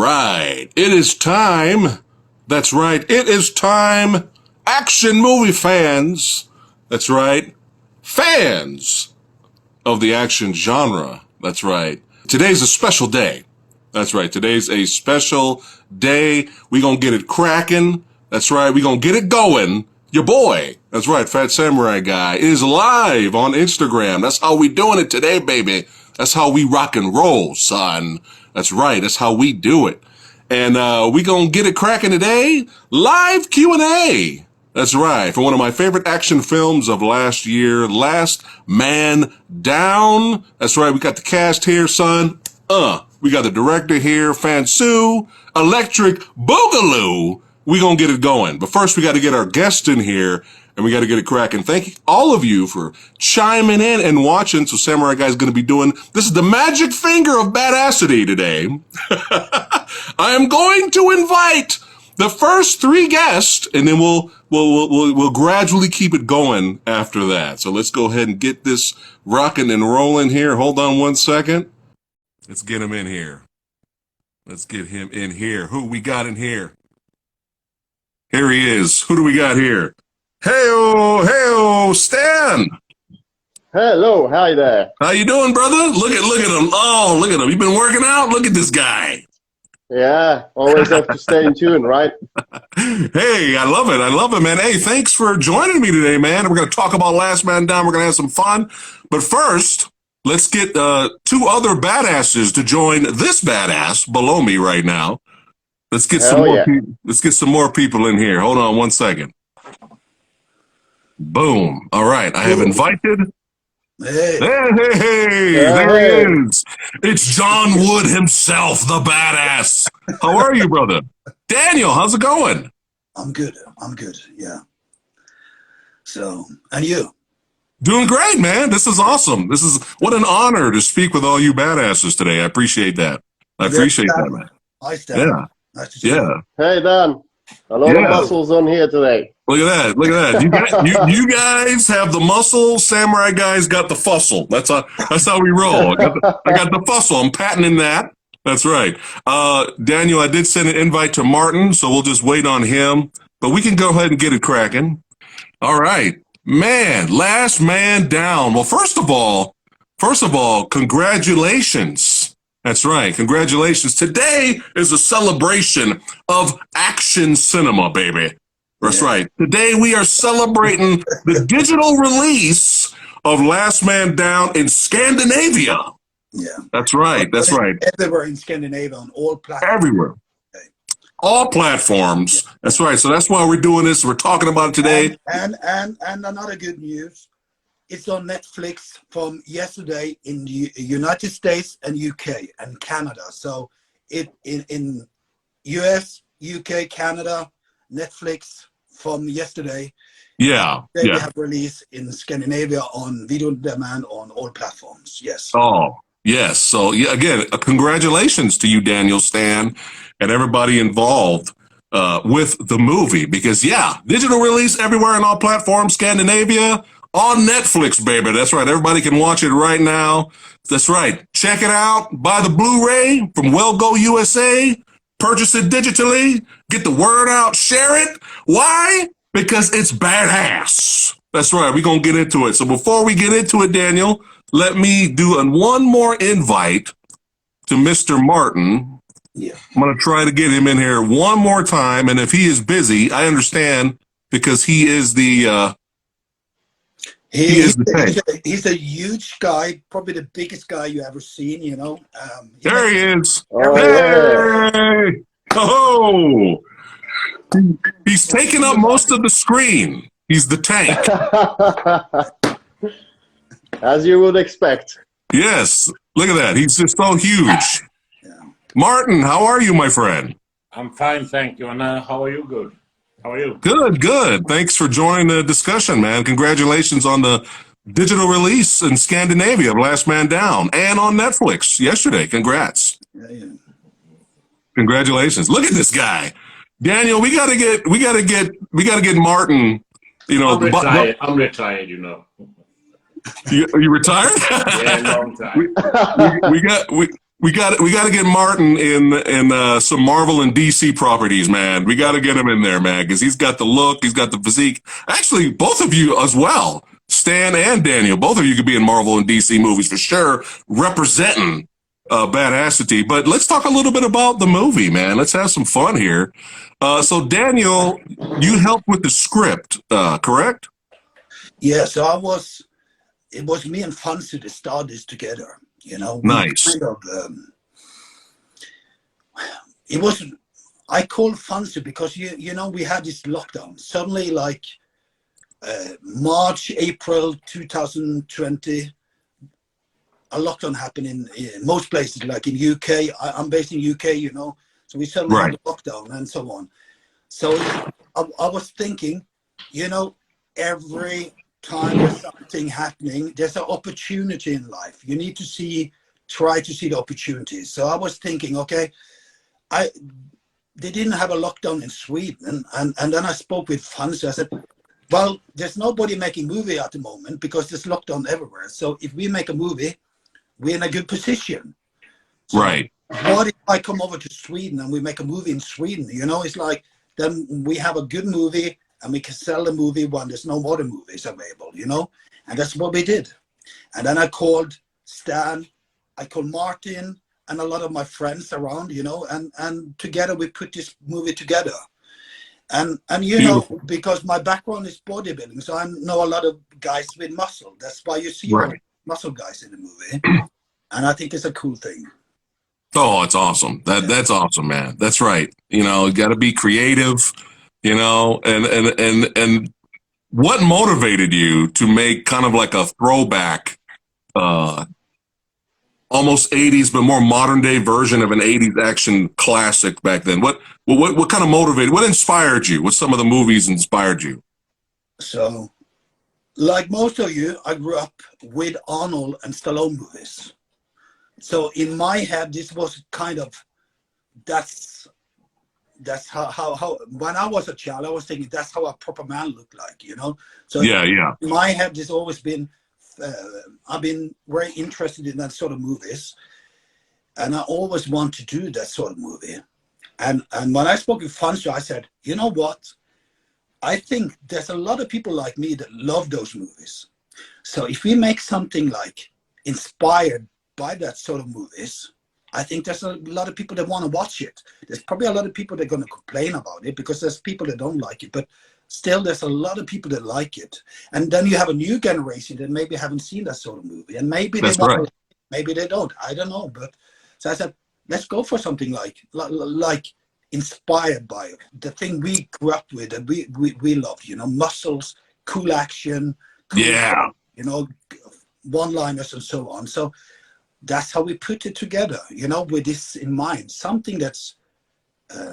right. It is time. That's right. It is time. Action movie fans. That's right. Fans of the action genre. That's right. Today's a special day. That's right. Today's a special day. We gonna get it cracking. That's right. We gonna get it going. Your boy. That's right. PhatSamuraiGuy is live on Instagram. That's how we doing it today, baby. That's how we rock and roll, son. That's right. That's how we do it. And we gonna get it cracking today. Live Q&A. That's right. For one of my favorite action films of last year, Last Man Down. That's right. We got the cast here, son. We got the director here, Fansu, Electric Boogaloo. We gonna get it going. But first, we got to get our guest in here, and we got to get it cracking. Thank you, all of you, for chiming in and watching. So Samurai Guy's going to be doing, this is the magic finger of badassity today. I am going to invite the first three guests, and then we'll gradually keep it going after that. So let's go ahead and get this rocking and rolling here. Hold on one second. Let's get him in here. Let's get him in here. Who we got in here? Here he is. Who do we got here? Hey-oh, Stan. Hello, hi there. How you doing, brother? Look at him. Oh, look at him. You been working out? Look at this guy. Yeah, always have to stay in tune, right? Hey, I love it. I love it, man. Hey, thanks for joining me today, man. We're going to talk about Last Man Down. We're going to have some fun. But first, let's get two other badasses to join this badass below me right now. Let's get some more people. Let's get some more people in here. Hold on one second. Boom. All right. I have invited. Hey, there he is. It's John Wood himself, the badass. How are you, brother? Daniel, how's it going? I'm good. Yeah. So, and you? Doing great, man. This is awesome. What an honor to speak with all you badasses today. I appreciate that. I appreciate that, man. Hi, Stan. Yeah. Nice to see you. Hey, Dan. A lot of muscles on here today. Look at that. Look at that. You guys have the muscle. Samurai Guy's got the fussle. That's how we roll. I got the fussle. I'm patenting that. That's right. Daniel, I did send an invite to Martin, so we'll just wait on him. But we can go ahead and get it cracking. All right. Man, Last Man Down. Well, first of all, congratulations. That's right. Congratulations. Today is a celebration of action cinema, baby. That's right. Today we are celebrating the digital release of Last Man Down in Scandinavia. Yeah. That's right. That's right. Everywhere in Scandinavia, on all platforms. Everywhere. Okay. All platforms. Yeah. That's right. So that's why we're doing this. We're talking about it today. And another good news. It's on Netflix from yesterday in the United States and UK and Canada. So in US, UK, Canada, Netflix from yesterday. Yeah. They have released in Scandinavia on video on demand on all platforms. Yes. Oh, yes. So yeah, again, congratulations to you, Daniel, Stan, and everybody involved with the movie. Because digital release everywhere on all platforms, Scandinavia. On Netflix, baby. That's right. Everybody can watch it right now. That's right. Check it out. Buy the Blu-ray from Well Go USA. Purchase it digitally. Get the word out. Share it. Why? Because it's badass. That's right. We're going to get into it. So before we get into it, Daniel, let me do one more invite to Mr. Martin. Yeah. I'm going to try to get him in here one more time. And if he is busy, I understand, because he is the... He's a huge guy, probably the biggest guy you ever seen, you know. There he is. Oh, hey! Oh! He's taking up most of the screen. He's the tank. As you would expect. Yes. Look at that. He's just so huge. Yeah. Martin, how are you, my friend? I'm fine, thank you. And how are you? Good. How are you? Good. Thanks for joining the discussion, man. Congratulations on the digital release in Scandinavia of Last Man Down and on Netflix yesterday. Congrats. Yeah. Congratulations. Look at this guy. Daniel, we gotta get Martin, you know. I'm retired, you know. You retired? Yeah, long time. We got to get Martin in some Marvel and DC properties, man. We got to get him in there, man, because he's got the look, he's got the physique. Actually, both of you as well, Stan and Daniel, both of you could be in Marvel and DC movies for sure, representing badassity. But let's talk a little bit about the movie, man. Let's have some fun here. So Daniel, you helped with the script, correct? Yeah, so it was me and Fansu that started this together. You know, we Nice. kind of, I call Fansu because, you know, we had this lockdown. Suddenly, like March, April 2020, a lockdown happened in most places, like in UK. I'm based in UK, you know, so we suddenly had a lockdown and so on. So I was thinking, you know, every time there's something happening, there's an opportunity in life. You need to try to see the opportunities. So I was thinking, okay, they didn't have a lockdown in Sweden, and then I spoke with Fansu. I said, well, there's nobody making movie at the moment because there's lockdown everywhere. So if we make a movie, we're in a good position. So Right. what if I come over to Sweden and we make a movie in Sweden? You know, it's like then we have a good movie and we can sell the movie when there's no other movies available, you know? And that's what we did. And then I called Stan, I called Martin and a lot of my friends around, you know, and together we put this movie together. And you Beautiful. know, because my background is bodybuilding, so I know a lot of guys with muscle. That's why you see all muscle guys in the movie. And I think it's a cool thing. Oh, it's awesome. That's awesome, man. That's right. You know, you got to be creative, you know, and what motivated you to make kind of like a throwback, almost 80s, but more modern day version of an 80s action classic back then? What kind of motivated, what inspired you? What some of the movies inspired you? So, like most of you, I grew up with Arnold and Stallone movies. So in my head, this was kind of, that's how when I was a child, I was thinking that's how a proper man looked like, you know? So Yeah. in my head, there's always been, I've been very interested in that sort of movies. And I always want to do that sort of movie. And when I spoke with Fansu, I said, you know what? I think there's a lot of people like me that love those movies. So if we make something like inspired by that sort of movies, I think there's a lot of people that want to watch it. There's probably a lot of people that are going to complain about it because there's people that don't like it, but still there's a lot of people that like it. And then you have a new generation that maybe haven't seen that sort of movie, and maybe they want to, maybe they don't. I don't know. But so I said, let's go for something like inspired by the thing we grew up with and we loved, you know, muscles, cool action, cool, you know, one-liners and so on. So that's how we put it together, you know, with this in mind. Something that's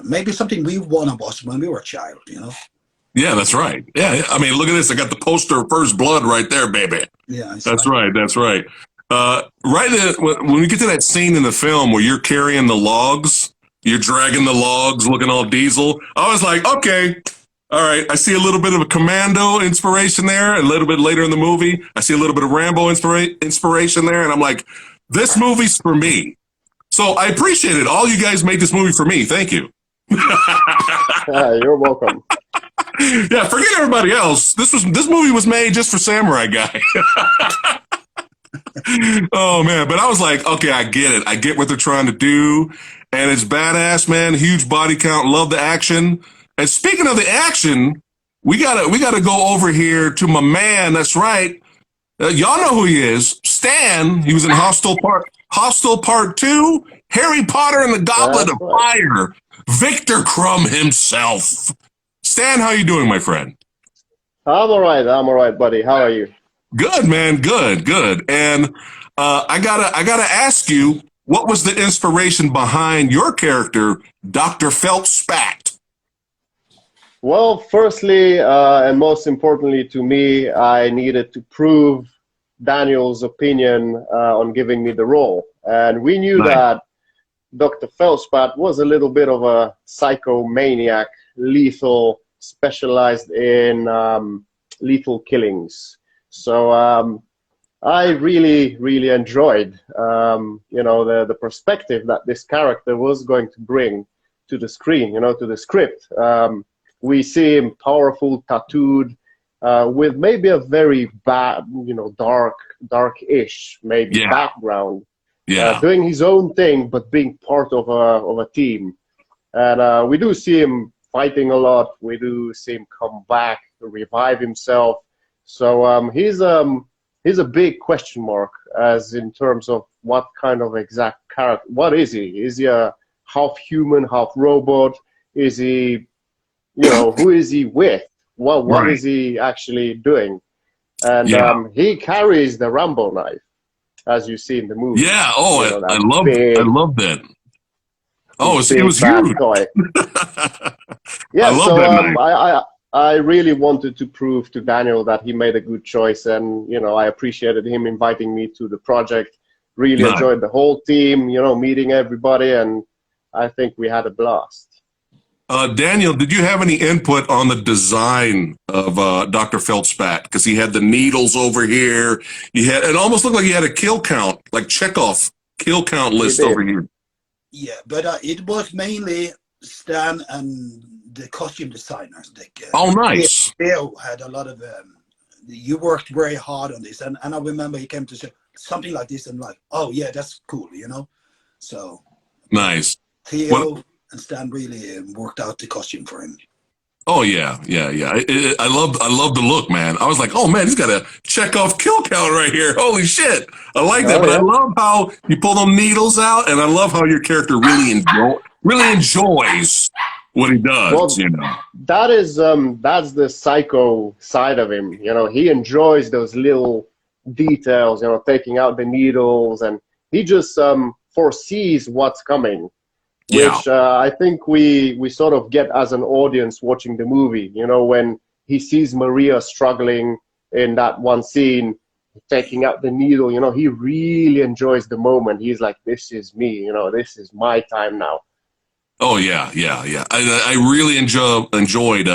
maybe something we want to watch when we were a child, you know. Yeah, that's right. Yeah, I mean, look at this. I got the poster of First Blood right there, baby. Yeah, that's right. That's right. When we get to that scene in the film where you're carrying the logs, you're dragging the logs, looking all diesel. I was like, okay, all right. I see a little bit of a Commando inspiration there. A little bit later in the movie, I see a little bit of Rambo inspiration there, and I'm like, this movie's for me. So I appreciate it. All you guys made this movie for me. Thank you. You're welcome. Yeah, forget everybody else. This movie was made just for Samurai Guy. Oh man, but I was like, okay, I get it. I get what they're trying to do, and it's badass, man. Huge body count, love the action. And speaking of the action, we gotta go over here to my man. That's right. Y'all know who he is. Stan. He was in Hostel Part 2, Harry Potter and the Goblet of Fire. Victor Crumb himself. Stan, how you doing, my friend? I'm all right, buddy. How are you? Good, man. Good. And I gotta ask you, what was the inspiration behind your character, Dr. Feltspat? Well, firstly, and most importantly to me, I needed to prove Daniel's opinion on giving me the role. And we knew that Dr. Feltspat was a little bit of a psychomaniac, lethal, specialized in lethal killings. So I really enjoyed, the perspective that this character was going to bring to the screen, to the script. We see him powerful, tattooed, with maybe a very bad, dark-ish, maybe Yeah. background, Yeah. doing his own thing, but being part of a team. And we do see him fighting a lot. We do see him come back, revive himself. So he's a big question mark as in terms of what kind of exact character. What is he? Is he a half human, half robot? Is he, who is he with? What Right. is he actually doing? And Yeah. he carries the Rambo knife, as you see in the movie. Yeah. Oh, I That loved that. Oh, it big was bad huge. toy. I Yeah, love so that knife. I really wanted to prove to Daniel that he made a good choice, and I appreciated him inviting me to the project. Really Nice. enjoyed the whole team, meeting everybody, and I think we had a blast. Daniel, did you have any input on the design of Dr. Feldspat? Because he had the needles over here. It almost looked like he had a kill count, like Chekhov kill count He list over did. here. Yeah, but it was mainly Stan and the costume designers. Oh, nice. Theo had a lot of. You worked very hard on this, and I remember he came to say something like this, and like, oh yeah, that's cool, So Nice. Theo and Stan really worked out the costume for him. Oh yeah. I love the look, man. I was like, oh man, he's got a Chekhov kill count right here. Holy shit! I like that, Oh but I yeah. love how you pull them needles out, and I love how your character really enjoys what he does. Well, that's the psycho side of him. He enjoys those little details. Taking out the needles, and he just foresees what's coming, Yeah. which I think we sort of get as an audience watching the movie. When he sees Maria struggling in that one scene, taking out the needle. He really enjoys the moment. He's like, "This is me. This is my time now." Oh yeah. I really enjoyed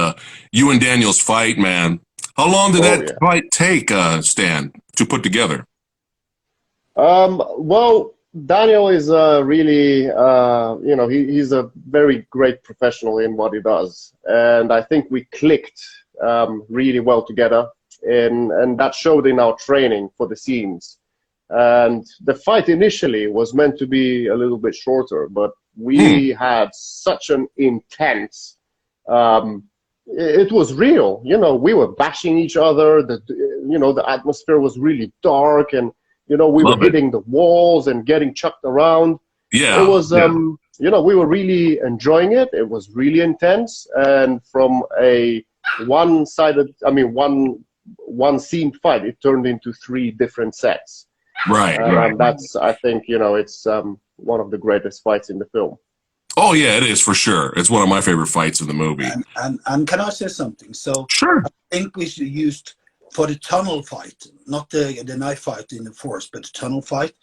you and Daniel's fight, man. How long did Oh that yeah. fight take, Stan, to put together? Well, Daniel is really, he's a very great professional in what he does, and I think we clicked really well together, and that showed in our training for the scenes. And the fight initially was meant to be a little bit shorter, but we had such an intense. It was real, we were bashing each other. The atmosphere was really dark, and we were Love it. hitting the walls and getting chucked around. It Yeah. was, we were really enjoying it. It was really intense, and from a one-sided, one scene fight, it turned into 3 different sets. Right. That's, I think, it's one of the greatest fights in the film. Oh yeah, it is for sure. It's one of my favorite fights in the movie. And can I say something? So Sure. I think we should use for the tunnel fight, not the knife fight in the forest, but the tunnel fight.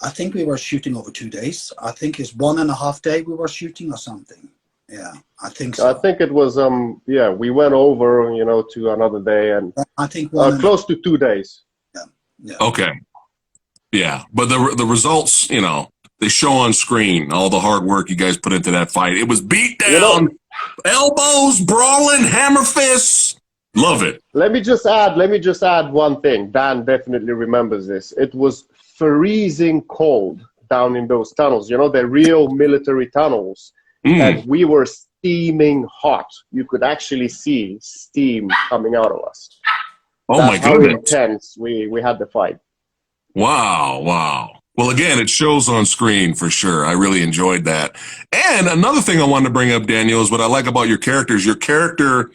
I think we were shooting over 2 days. I think it's 1.5 day we were shooting or something. Yeah, I think so. I think it was, we went over, to another day, and I think close to 2 days. Yeah. Okay. Yeah, but the results, they show on screen all the hard work you guys put into that fight. It was beat down, elbows, brawling, hammer fists. Love it. Let me just add one thing. Dan definitely remembers this. It was freezing cold down in those tunnels. They're real military tunnels, and we were steaming hot. You could actually see steam coming out of us. Oh That's my how goodness. intense we had the fight. Wow. Well, again, it shows on screen for sure. I really enjoyed that. And another thing I wanted to bring up, Daniel, is what I like about your characters. Your character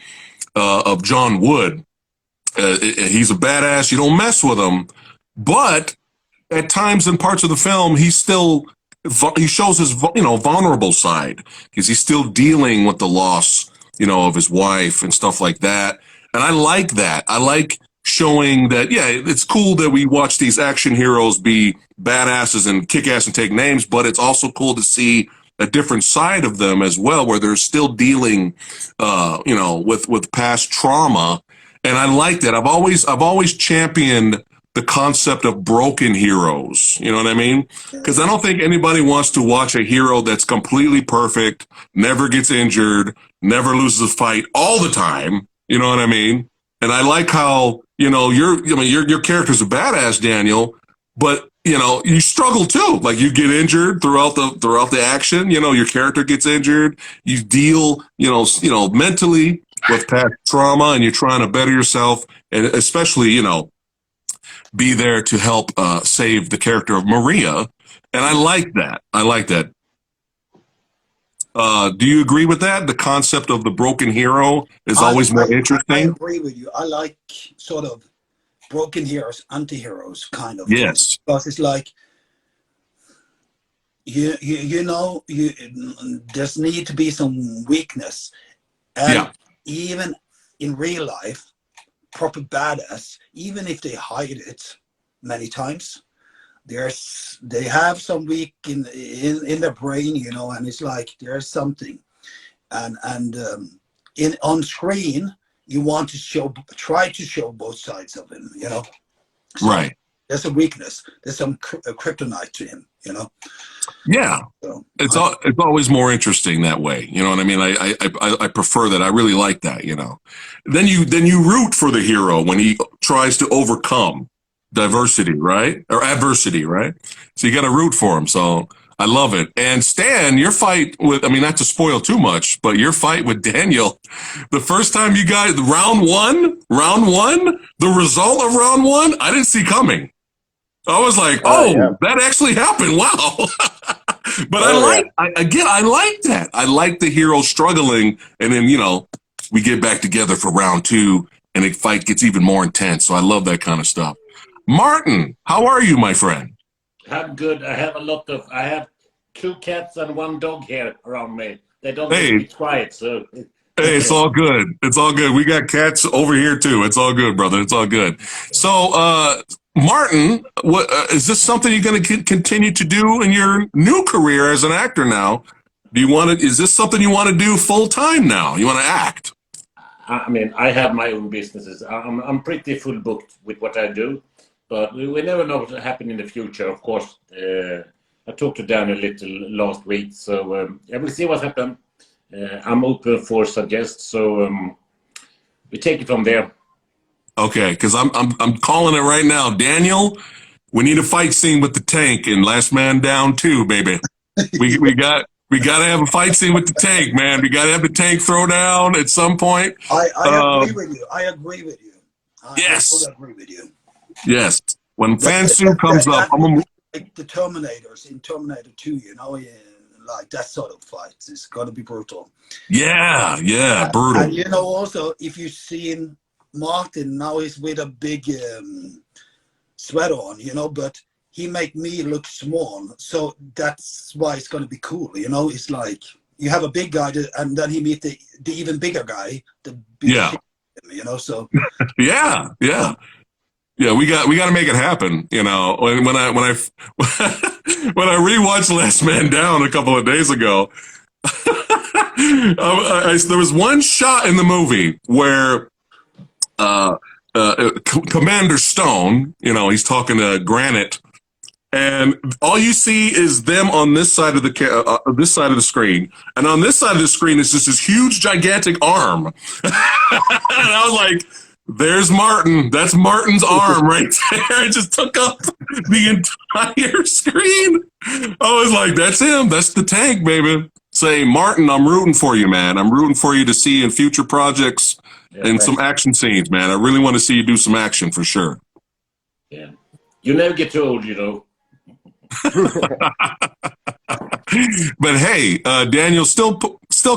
of John Wood, he's a badass. You don't mess with him. But at times in parts of the film, he shows his vulnerable side because he's still dealing with the loss, of his wife and stuff like that. And I like that. I like showing that, yeah, it's cool that we watch these action heroes be badasses and kick ass and take names, but it's also cool to see a different side of them as well, where they're still dealing, with past trauma. And I like that. I've always championed the concept of broken heroes. You know what I mean? Because I don't think anybody wants to watch a hero that's completely perfect, never gets injured, never loses a fight all the time. You know what I mean? And I like how, your character's a badass, Daniel, but you struggle too. Like you get injured throughout the action. Your character gets injured. You deal, mentally with past trauma, and you're trying to better yourself, and especially, be there to help save the character of Maria. And I like that. Do you agree with that? The concept of the broken hero is always more interesting. I agree with you. I like sort of broken heroes, anti-heroes kind of. Yes. Because it's like, there's need to be some weakness. And even in real life, proper badass, even if they hide it many times, they have some weak in their brain, and it's like there's something, and on screen you want to try to show both sides of him, So right. There's a weakness. There's some kryptonite to him, Yeah. So it's always more interesting that way. You know what I mean? I prefer that. I really like that. Then you root for the hero when he tries to overcome adversity, right? So you got to root for him. So I love it. And Stan, your fight with, not to spoil too much, but your fight with Daniel, the first time you guys, round one, the result of round one, I didn't see coming. I was like, that actually happened. Wow. But I like that. I like the hero struggling. And then, we get back together for round two and the fight gets even more intense. So I love that kind of stuff. Martin, how are you, my friend? I'm good. I have 2 cats and 1 dog here around me. They don't be quiet, so. Hey, it's all good. It's all good. We got cats over here too. It's all good, brother. It's all good. So, Martin, what is this something you're going to continue to do in your new career as an actor now? Is this something you want to do full time now? You want to act? I have my own businesses. I'm pretty full booked with what I do, but we never know what will happen in the future. Of course, I talked to Dan a little last week, so we'll see what happens. I'm open for suggestions, so we take it from there. Okay, because I'm calling it right now, Daniel. We need a fight scene with the tank in Last Man Down 2, baby. We got to have a fight scene with the tank, man. We got to have the tank throw down at some point. I agree with you. I agree with you. Yes. I agree with you. Yes. When Fansu comes up, like the Terminators in Terminator 2, like that sort of fight. It's got to be brutal. Yeah, brutal. And also, if you've seen Martin, now he's with a big sweater on, but he make me look small, so that's why it's going to be cool. It's like you have a big guy and then he meet the even bigger guy, the big shit, so yeah, we got to make it happen. When I when I rewatched Last Man Down a couple of days ago, there was one shot in the movie where Commander Stone, he's talking to Granite, and all you see is them on this side of the screen, and on this side of the screen is just this huge, gigantic arm. And I was like, "There's Martin. That's Martin's arm right there. It just took up the entire screen." I was like, "That's him. That's the tank, baby." Say, Martin, I'm rooting for you, man. I'm rooting for you to see in future projects and some action scenes, man. I really want to see you do some action for sure. Yeah, you never get too old, But hey, Daniel still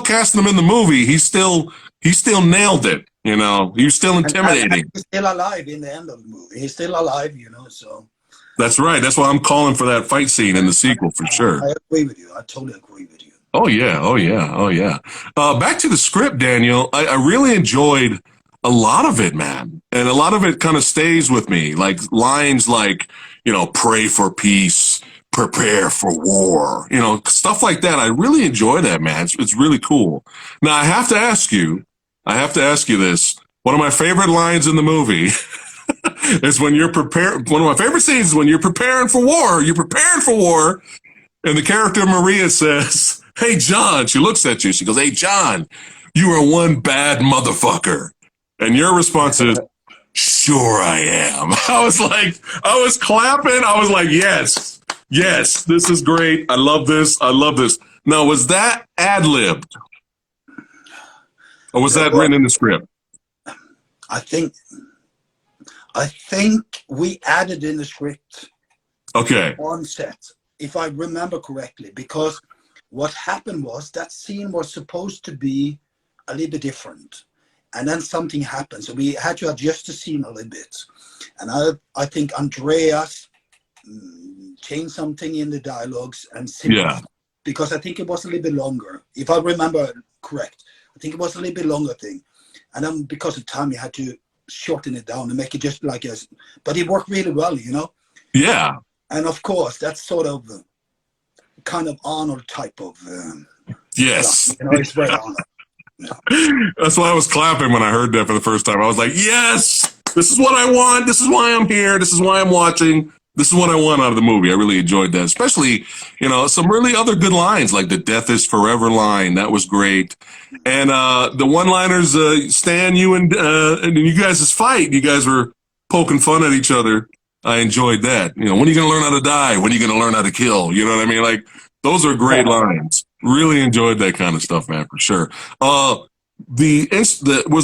casting him in the movie. He still nailed it. He's still intimidating. And he's still alive in the end of the movie. He's still alive, so. That's right. That's why I'm calling for that fight scene in the sequel for sure. I agree with you. I totally agree with you. Oh yeah. Back to the script, Daniel. I really enjoyed a lot of it, man. And a lot of it kind of stays with me. Like lines like, pray for peace, prepare for war, stuff like that. I really enjoy that, man. It's really cool. Now I have to ask you this. One of my favorite lines in the movie It's when you're prepared. One of my favorite scenes is when you're preparing for war. You're preparing for war. And the character Maria says, "Hey, John," she looks at you. She goes, "Hey, John, you are one bad motherfucker." And your response is, "Sure I am." I was clapping. I was like, yes, this is great. I love this. Now, was that ad-libbed? Or was that written in the script? I think we added in the script Okay. on set, if I remember correctly, because what happened was that scene was supposed to be a little bit different. And then something happened. So we had to adjust the scene a little bit. And I think Andreas changed something in the dialogues and because I think it was a little bit longer. If I remember correct, I think it was a little bit longer thing. And then because of time, you had to shorten it down and make it just like a, but it worked really well, you know? Yeah. And of course, that's sort of kind of Arnold type of. Yes. You know, it's very Arnold. Yeah. That's why I was clapping when I heard that for the first time. I was like, yes, this is what I want. This is why I'm here. This is why I'm watching. This is what I want out of the movie. I really enjoyed that, especially, you know, some really other good lines like the "death is forever" line. That was great. And the one-liners, Stan, you and you guys' fight, you guys were poking fun at each other. I enjoyed that. You know, when are you going to learn how to die? When are you going to learn how to kill? You know what I mean? Like, those are great lines. Really enjoyed that kind of stuff, man, for sure. Was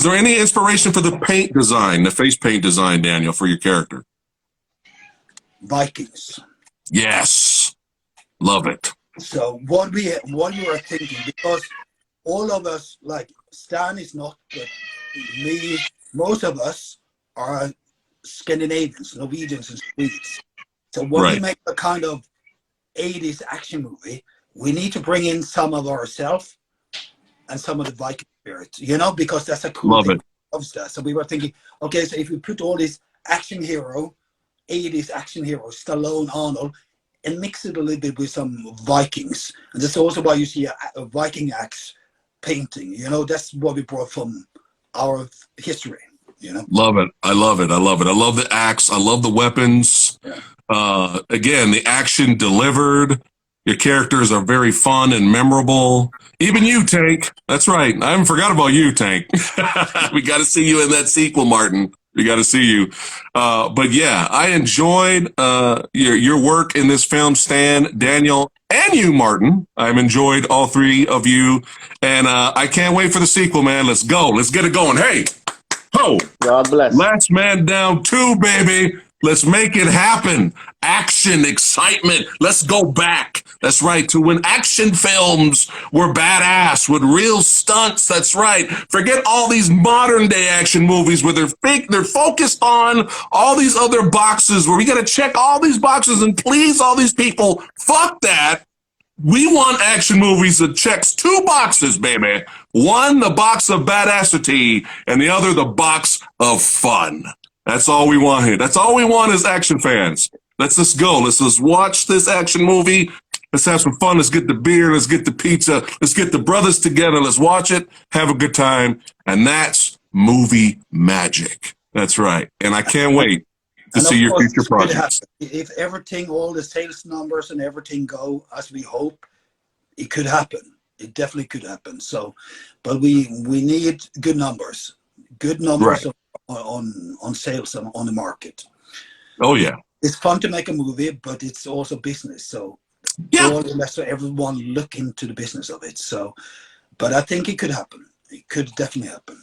there any inspiration for the paint design, the face paint design, Daniel, for your character? Vikings. Yes. Love it. So what we were thinking, because all of us, like Stan is not, but me, most of us are Scandinavians, Norwegians, and Swedes. So when we make a kind of 80s action movie, we need to bring in some of ourselves and some of the Viking spirit, you know, because that's a cool thing of that. So we were thinking, okay, so if we put all these action hero, 80s action heroes, Stallone, Arnold, and mix it a little bit with some Vikings. And that's also why you see a Viking axe painting, you know, that's what we brought from our history, you know. Love it. I love it. I love the axe. I love the weapons. Yeah. Again, the action delivered. Your characters are very fun and memorable. Even you, Tank. That's right. I haven't forgot about you, Tank. We got to see you in that sequel, Martin. We got to see you. But yeah, I enjoyed your work in this film, Stan, Daniel, and you, Martin. I've enjoyed all three of you. And I can't wait for the sequel, man. Let's go. Let's get it going. Hey, ho. God bless. Last Man Down 2, baby. Let's make it happen. Action, excitement. Let's go back. That's right, to when action films were badass with real stunts. That's right. Forget all these modern day action movies where they're fake. They're focused on all these other boxes where we got to check all these boxes and please all these people. Fuck that. We want action movies that checks two boxes, baby. One, the box of badassity, and the other, the box of fun. That's all we want here. That's all we want as action fans. Let's just go. Let's just watch this action movie. Let's have some fun. Let's get the beer. Let's get the pizza. Let's get the brothers together. Let's watch it. Have a good time. And that's movie magic. That's right. And I can't wait to see your future projects. If everything, all the sales numbers and everything go as we hope, it could happen. It definitely could happen. So, but we need good numbers. Good numbers on sales on the market. Oh yeah. It's fun to make a movie, but it's also business. So more or less so everyone look into the business of it. So, but I think it could happen. It could definitely happen.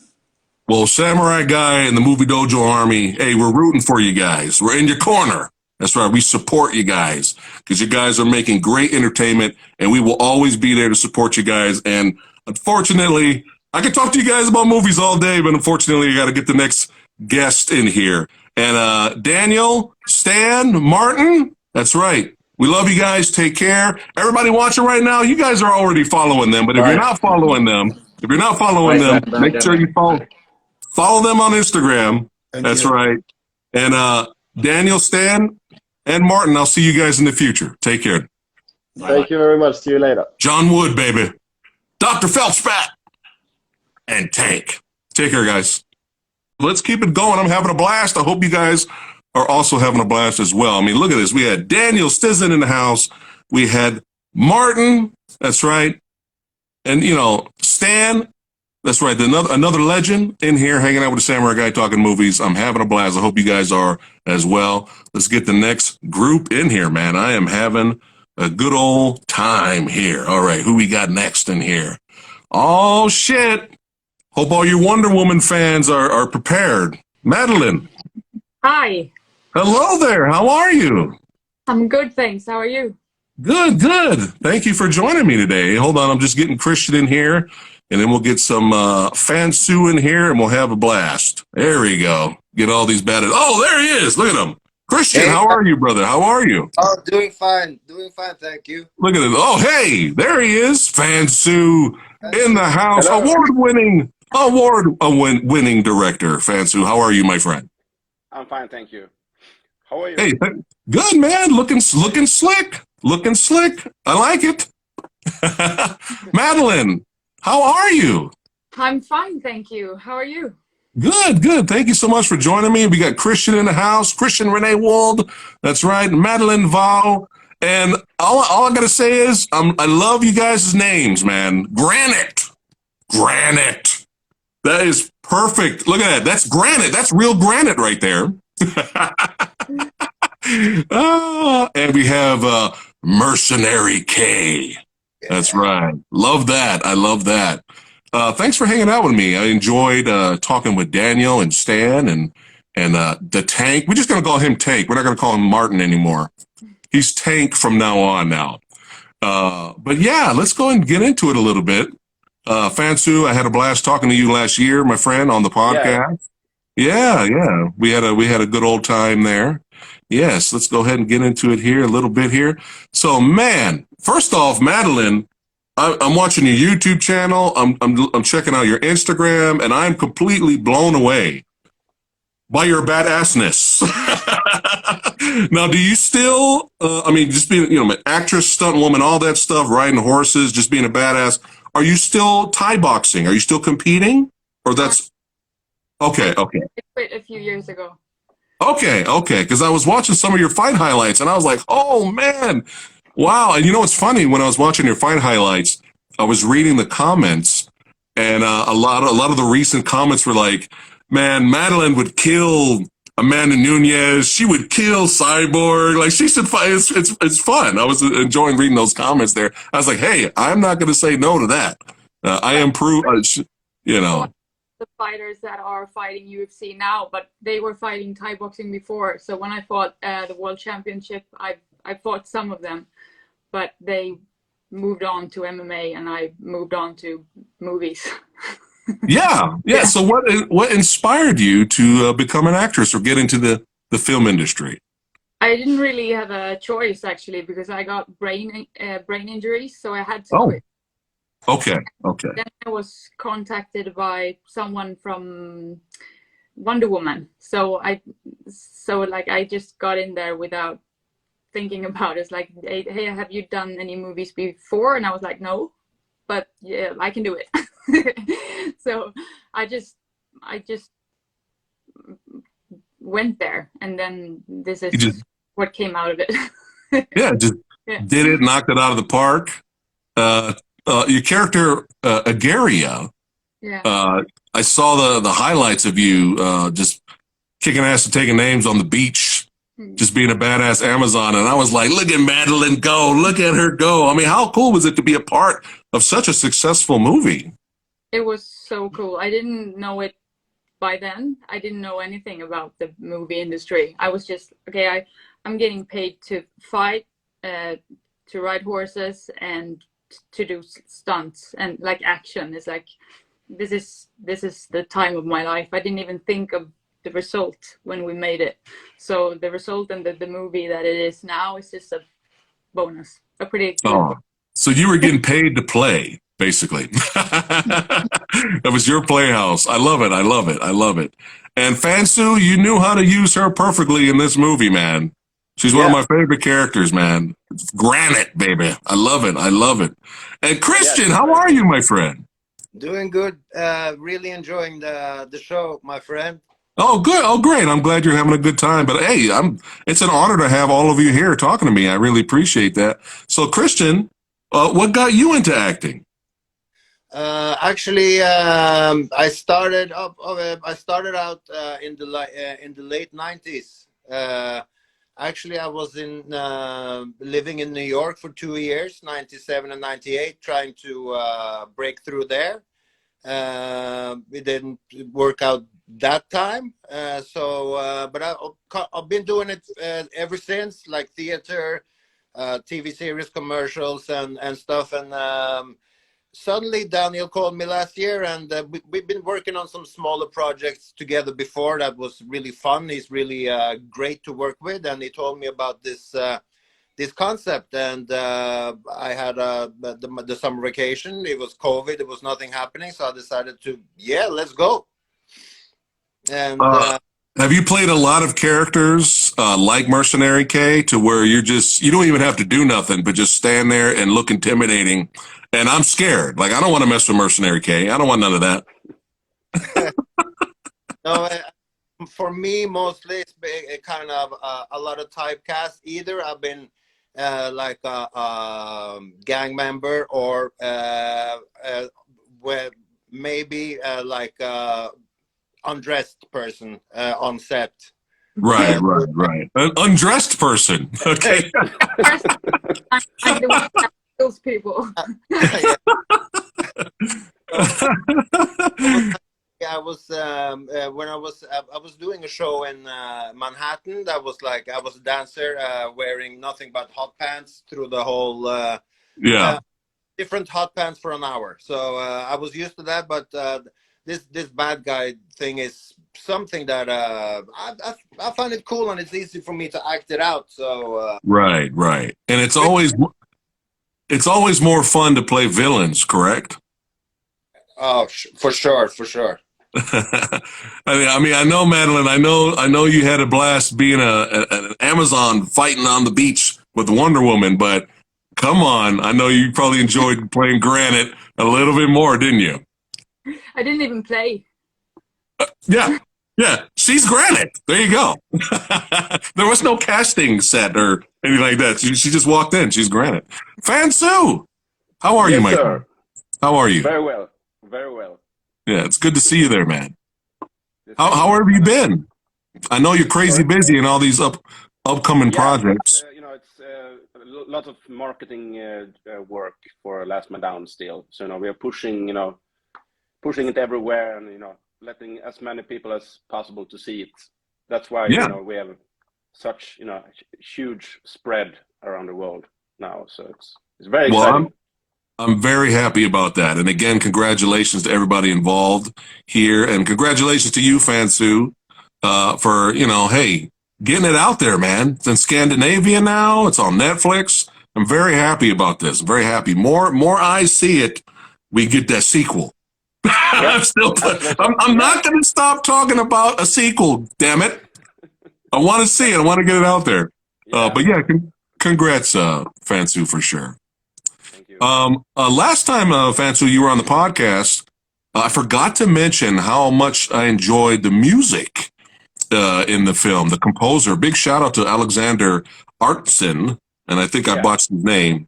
Well, Samurai Guy and the Movie Dojo Army, hey, we're rooting for you guys. We're in your corner. That's right. We support you guys because you guys are making great entertainment and we will always be there to support you guys. And unfortunately, I can talk to you guys about movies all day, but unfortunately, I got to get the next guest in here. And Daniel, Stan, Martin, that's right. We love you guys. Take care. Everybody watching right now, you guys are already following them. But if you're not following them, make sure you follow them on Instagram. That's right. And Daniel, Stan, and Martin, I'll see you guys in the future. Take care. Thank you very much. See you later. John Wood, baby. Dr. Feldspat and Tank. Take care, guys. let's keep it going. I'm having a blast. I hope you guys are also having a blast as well. I mean, look at this. We had Daniel Stisen in the house. We had Martin. That's right. And, you know, Stan. That's right. Another legend in here hanging out with the Samurai Guy talking movies. I'm having a blast. I hope you guys are as well. Let's get the next group in here, man. I am having a good old time here. All right. Who we got next in here? Oh, shit. Hope all you Wonder Woman fans are prepared. Madeleine. Hi. Hello there. How are you? I'm good, thanks. How are you? Good, good. Thank you for joining me today. Hold on. I'm just getting Christian in here. And then we'll get some Fansu in here, and we'll have a blast. There we go. Get all these bad... Oh, there he is. Look at him. Christian, hey, how are you, brother? How are you? Oh, doing fine. Doing fine, thank you. Look at it. Oh, hey, there he is. Fansu in the house. Hello. Award-winning director, Fansu. How are you, my friend? I'm fine, thank you. How are you? Hey, good, man. Looking slick. Looking slick. I like it. Madeleine. How are you? I'm fine, thank you. How are you? Good, good. Thank you so much for joining me. We got Christian in the house, Christian Renee Wold. That's right, Madeleine Vall. And all I got to say is I love you guys' names, man. Granite. That is perfect. Look at that. That's granite. That's real granite right there. And we have Mercenary K. That's right. Love that. I love that. Thanks for hanging out with me. I enjoyed talking with Daniel and Stan and the Tank. We're just going to call him Tank. We're not going to call him Martin anymore. He's Tank from now on now. But yeah, let's go and get into it a little bit. Fansu, I had a blast talking to you last year, my friend, on the podcast. Yeah. We had a good old time there. Yes, let's go ahead and get into it here a little bit here. So, man, first off, Madeleine, I'm watching your YouTube channel. I'm checking out your Instagram, and I'm completely blown away by your badassness. Now, do you still? Just being an actress, stunt woman, all that stuff, riding horses, just being a badass. Are you still Thai boxing? Are you still competing? Or that's okay? Okay. I quit a few years ago. Okay. Because I was watching some of your fight highlights, and I was like, "Oh man, wow!" And you know what's funny? When I was watching your fight highlights, I was reading the comments, and a lot of the recent comments were like, "Man, Madeleine would kill Amanda Nunes. She would kill Cyborg. Like she should fight." It's fun. I was enjoying reading those comments there. I was like, "Hey, I'm not going to say no to that. I improve." The fighters that are fighting UFC now, but they were fighting Thai boxing before. So when I fought the World Championship, I fought some of them, but they moved on to MMA and I moved on to movies. Yeah. So what inspired you to become an actress or get into the film industry? I didn't really have a choice actually because I got brain injuries, so I had to quit. Okay. Then I was contacted by someone from Wonder Woman. So I just got in there without thinking about it. It's like, hey, have you done any movies before? And I was like, no, but yeah, I can do it. So I just went there, and then this is what came out of it. Did it, knocked it out of the park. Your character, Agaria, I saw the highlights of you just kicking ass and taking names on the beach, just being a badass Amazon. And I was like, look at Madeleine go. Look at her go. I mean, how cool was it to be a part of such a successful movie? It was so cool. I didn't know it by then. I didn't know anything about the movie industry. I was just, okay, I'm getting paid to fight, to ride horses, and to do stunts and like action. Is like this is the time of my life. I didn't even think of the result when we made it. So the result and the movie that it is now is just a bonus. A pretty so you were getting paid to play, basically. That was your playhouse. I love it. And Fansu, you knew how to use her perfectly in this movie, man. She's one of my favorite characters, man. Granite, baby. I love it. And Christian, how are you, my friend? Doing good. Really enjoying the show, my friend. Oh, good. Oh, great. I'm glad you're having a good time. But hey, it's an honor to have all of you here talking to me. I really appreciate that. So, Christian, what got you into acting? Actually, I started up. I started out in the late '90s. Actually, I was in living in New York for 2 years, '97 and '98, trying to break through there. It didn't work out that time. But I've been doing it ever since, like theater, TV series, commercials, and stuff. And suddenly Daniel called me last year, and we've been working on some smaller projects together before. That was really fun. He's really great to work with, and he told me about this concept. And I had the summer vacation. It was COVID. There was nothing happening, so I decided to let's go. And have you played a lot of characters like Mercenary K, to where you don't even have to do nothing but just stand there and look intimidating? And I'm scared. Like, I don't want to mess with Mercenary K. I don't want none of that. No, for me, mostly it's been kind of a lot of typecast. Either I've been like a gang member, or where maybe like undressed person on set. Right. An undressed person. Okay. I'm the one that kills people. I was when I was doing a show in Manhattan. That was like I was a dancer wearing nothing but hot pants through the whole different hot pants for an hour. So I was used to that, but this bad guy thing is something that I find it cool, and it's easy for me to act it out. So right, and it's always more fun to play villains, correct? Oh, for sure. I know, Madeleine. I know you had a blast being an Amazon fighting on the beach with Wonder Woman, but come on, I know you probably enjoyed playing Granite a little bit more, didn't you? I didn't even play. Yeah, she's Granite. There you go. There was no casting set or anything like that. She just walked in. She's Granite. Fansu, how are you, my friend? How are you? Very well. Yeah, it's good to see you there, man. How have you been? I know you're crazy busy in all these upcoming projects. It's a lot of marketing work for Last Man Down still. So we are pushing it everywhere, and letting as many people as possible to see it. That's why we have such huge spread around the world now. So it's very exciting. I'm very happy about that. And again, congratulations to everybody involved here, and congratulations to you, Fansu, for hey, getting it out there, man. It's in Scandinavia now. It's on Netflix. I'm very happy about this. I'm very happy. More eyes see it, we get that sequel. I'm not going to stop talking about a sequel, damn it. I want to see it. I want to get it out there. But yeah, congrats, Fansu, for sure. Thank you. Last time, Fansu, you were on the podcast, I forgot to mention how much I enjoyed the music in the film, the composer. Big shout out to Alexander Artson, and I think I botched his name,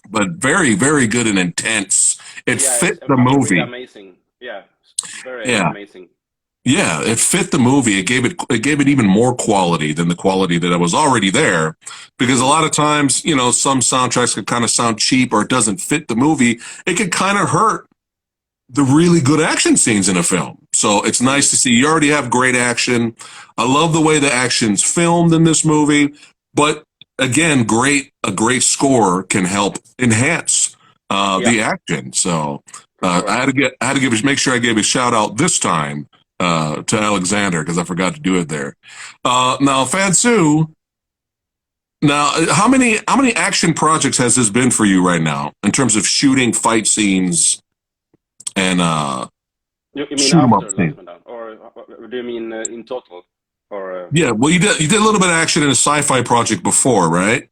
but very, very good and intense. It fit the movie. Really amazing. Yeah, very amazing. Yeah, it fit the movie. It gave it even more quality than the quality that was already there. Because a lot of times, some soundtracks could kind of sound cheap, or it doesn't fit the movie. It could kind of hurt the really good action scenes in a film. So it's nice to see you already have great action. I love the way the action's filmed in this movie. But again, a great score can help enhance the action. So I had to make sure I gave a shout out this time to Alexander, because I forgot to do it there. Now, Fansu, how many action projects has this been for you right now in terms of shooting fight scenes and you mean after Last Man Down, or do you mean in total? Or yeah, well, you did a little bit of action in a sci-fi project before, right?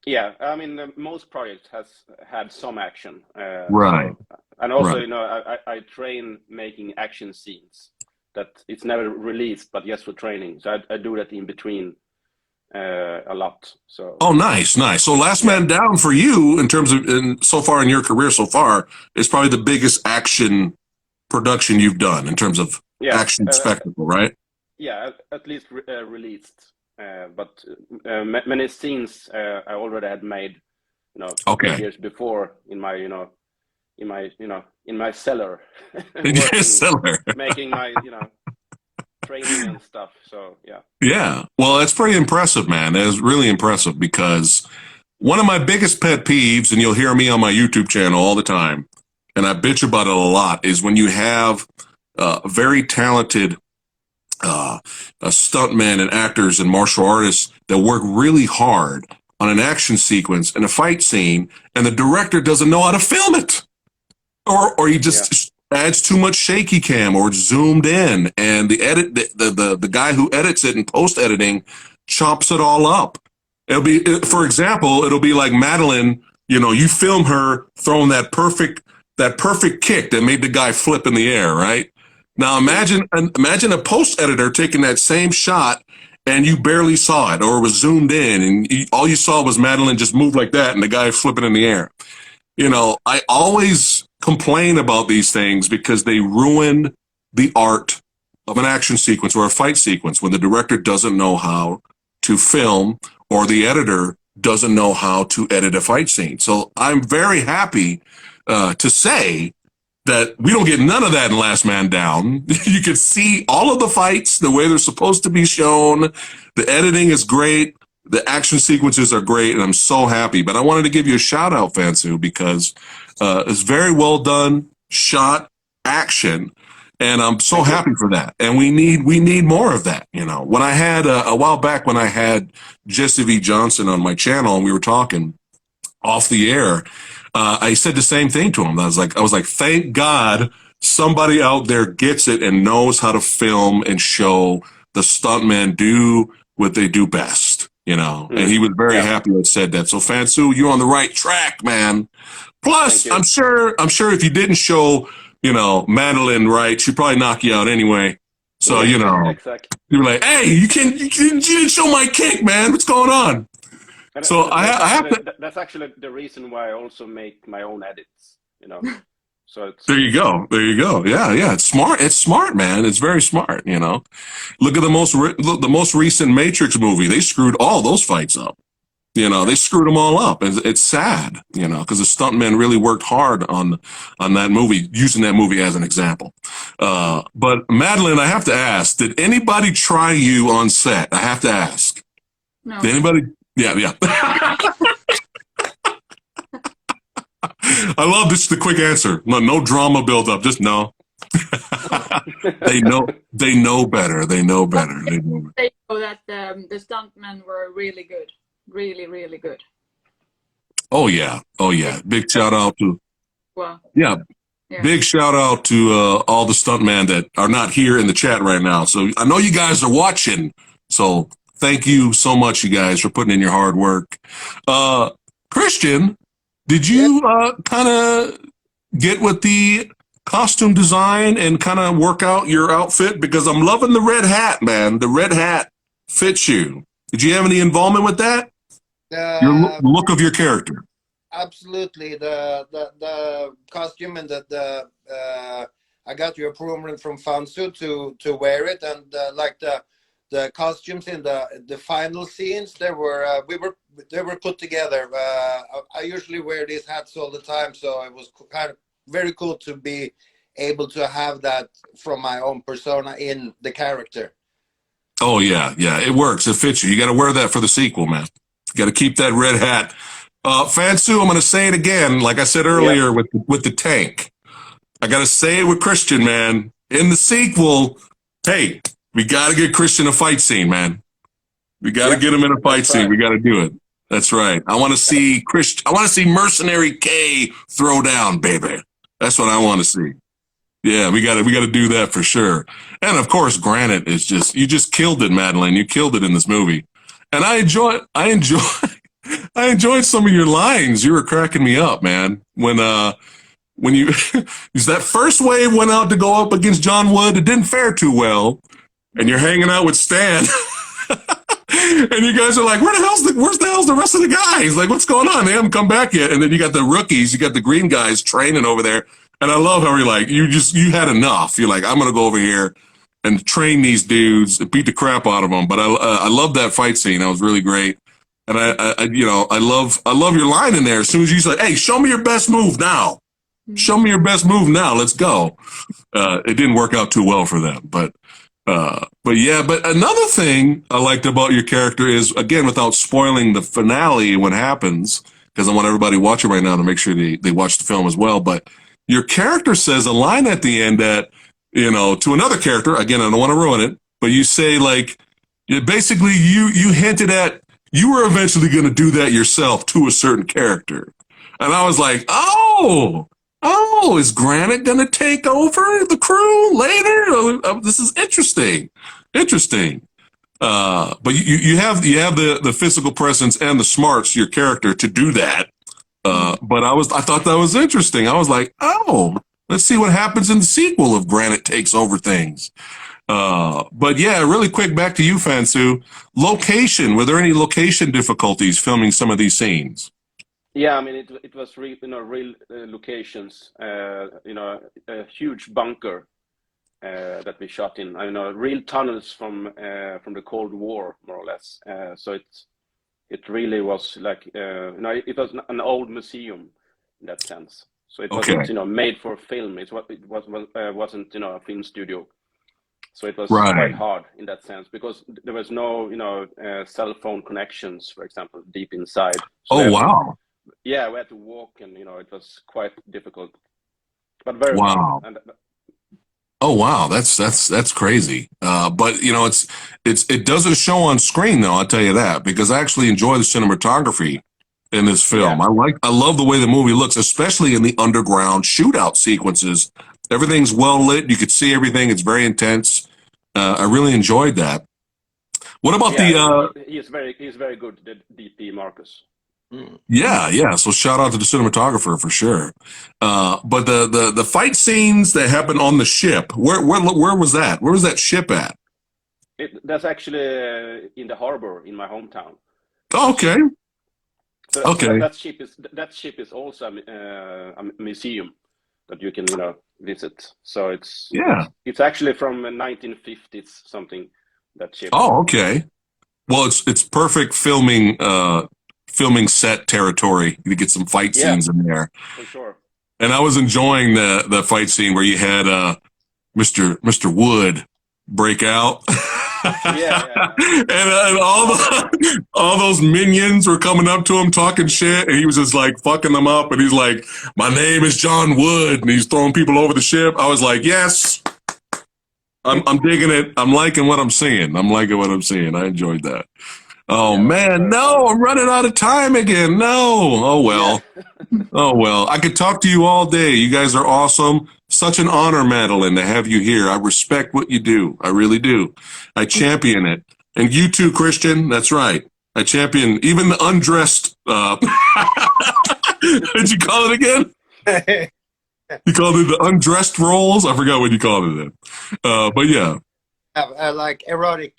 Yeah, I mean most projects has had some action. Right. And also, Right. you know, I train making action scenes that it's never released, but yes, for training. So I do that in between a lot. So. Oh, nice. So Last Yeah. Man Down for you, in terms of so far in your career so far, is probably the biggest action production you've done in terms of action spectacle, right? Yeah, at least released. But many scenes I already had made, you know, a couple of years before in my, you know, in my cellar, working, making my, you know, training and stuff. So yeah. Yeah. Well, that's pretty impressive, man. That is really impressive, because one of my biggest pet peeves, and you'll hear me on my YouTube channel all the time, and I bitch about it a lot, is when you have very talented stuntmen and actors and martial artists that work really hard on an action sequence and a fight scene, and the director doesn't know how to film it, or he just adds too much shaky cam, or it's zoomed in, and the guy who edits it in post editing chops it all up. It'll be, for example, it'll be like Madeleine. You know, you film her throwing that perfect kick that made the guy flip in the air, right? Now imagine a post editor taking that same shot and you barely saw it, or it was zoomed in, and all you saw was Madeleine just move like that and the guy flipping in the air. You know, I always complain about these things because they ruin the art of an action sequence or a fight sequence when the director doesn't know how to film, or the editor doesn't know how to edit a fight scene. So I'm very happy to say that we don't get none of that in Last Man Down. You can see all of the fights the way they're supposed to be shown. The editing is great. The action sequences are great, and I'm so happy. But I wanted to give you a shout out, Fansu, because it's very well done, shot, action, and I'm so happy for that. And we need more of that. You know, when I had a while back, when I had Jesse V. Johnson on my channel, and we were talking off the air, I said the same thing to him. I was like, thank God somebody out there gets it and knows how to film and show the stuntmen do what they do best, you know. And he was very happy I said that. So Fansu, you're on the right track, man. Plus, I'm sure if you didn't show, you know, Madeleine right, she'd probably knock you out anyway. So, you know, you're like, hey, you didn't show my kick, man. What's going on? So I have to. That's actually the reason why I also make my own edits. You know, so it's, there you go. Yeah. It's smart, man. It's very smart. You know, look at the most recent Matrix movie. They screwed all those fights up. You know, they screwed them all up. It's sad. You know, because the stuntmen really worked hard on that movie, using that movie as an example. But Madeleine, I have to ask: did anybody try you on set? I have to ask. No. Did anybody? Yeah. I love this. The quick answer. No drama build up. Just no. They know better. They know better. They know that the stuntmen were really good. Really good. Oh yeah. Big shout out to. Well. Yeah. Big shout out to all the stuntmen that are not here in the chat right now. So I know you guys are watching. So thank you so much, you guys, for putting in your hard work. Christian, did you kind of get with the costume design and kind of work out your outfit? Because I'm loving the red hat, man. The red hat fits you. Did you have any involvement with that? Your look of your character. Absolutely. The costume and I got your approval from Fansu to wear it, and like the costumes in the final scenes, they were put together. I usually wear these hats all the time, so it was kind of very cool to be able to have that from my own persona in the character. Oh yeah, it works. It fits you. You got to wear that for the sequel, man. You got to keep that red hat. Fansu, I'm going to say it again, like I said earlier with the tank. I got to say it with Christian, man. In the sequel, hey, we got to get Christian a fight scene, man. We got to get him in a fight scene. We got to do it. That's right. I want to see Christian. I want to see Mercenary K throw down, baby. That's what I want to see. Yeah, we got to do that for sure. And of course, Granite is you just killed it, Madeleine. You killed it in this movie. And I enjoyed some of your lines. You were cracking me up, man. When when you, that first wave went out to go up against John Wood, it didn't fare too well. And you're hanging out with Stan. And you guys are like, where's the hell's the rest of the guys? Like, what's going on? They haven't come back yet. And then you got the rookies, you got the green guys training over there. And I love how you're like, you had enough. You're like, I'm going to go over here and train these dudes, beat the crap out of them. But I love that fight scene. That was really great. And I love your line in there. As soon as you say, hey, show me your best move now. Show me your best move now. Let's go. It didn't work out too well for them, but another thing I liked about your character is, again, without spoiling the finale, what happens, because I want everybody watching right now to make sure they watch the film as well. But your character says a line at the end that, to another character, again, I don't want to ruin it, but you say, like, basically you hinted at you were eventually going to do that yourself to a certain character. And I was like, oh, is Granite going to take over the crew later? This is interesting. But you have the physical presence and the smarts, your character, to do that. But I thought that was interesting. I was like, oh, let's see what happens in the sequel if Granite takes over things. But yeah, really quick, back to you, Fansu. Location. Were there any location difficulties filming some of these scenes? Yeah, I mean, it was real locations. A huge bunker that we shot in. Real tunnels from the Cold War, more or less. So it really was like it was an old museum in that sense. So it wasn't made for film. It wasn't a film studio. So it was quite hard in that sense because there was no cell phone connections, for example, deep inside. So wow. Yeah, we had to walk, and it was quite difficult, but very fun. And, oh wow, that's crazy. But it doesn't show on screen though. I'll tell you that, because I actually enjoy the cinematography in this film. Yeah. I love the way the movie looks, especially in the underground shootout sequences. Everything's well lit. You could see everything. It's very intense. I really enjoyed that. What about he's very good, the DP Marcus. Yeah. So shout out to the cinematographer for sure. But the fight scenes that happened on the ship, where was that? Where was that ship at? That's actually in the harbor in my hometown. Oh, okay. So that ship is also a museum that you can visit. So it's actually from 1950s something, that ship. Oh, okay. Well, it's perfect filming set territory to get some fight scenes in there. For sure. And I was enjoying the fight scene where you had Mr. Wood break out. And all those minions were coming up to him talking shit, and he was just like fucking them up, and he's like, my name is John Wood, and he's throwing people over the ship. I was like, yes, I'm digging it. I'm liking what I'm seeing. I enjoyed that. Oh man, no, I'm running out of time again. No. Oh well. Oh well. I could talk to you all day. You guys are awesome. Such an honor, Madeleine, to have you here. I respect what you do. I really do. I champion it. And you too, Christian. That's right. I champion even the undressed. Did you call it again? You called it the undressed roles? I forgot what you called it then. But yeah. Like erotic.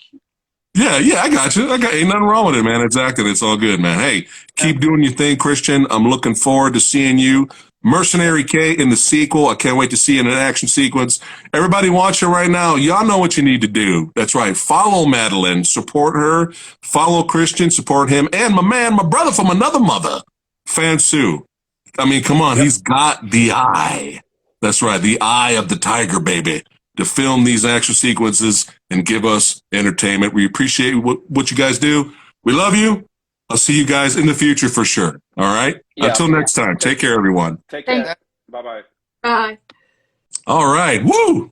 Yeah, I got you. Ain't nothing wrong with it, man. It's acting. It's all good, man. Hey, keep doing your thing, Christian. I'm looking forward to seeing you. Mercenary K in the sequel. I can't wait to see you in an action sequence. Everybody watching right now, y'all know what you need to do. That's right. Follow Madeleine. Support her. Follow Christian. Support him. And my brother from another mother, Fansu. I mean, come on. He's got the eye. That's right. The eye of the tiger, baby, to film these action sequences and give us entertainment. We appreciate what you guys do. We love you. I'll see you guys in the future for sure. All right? Yeah. Until next time, take care, everyone. Take care. Bye-bye. Bye. All right. Woo!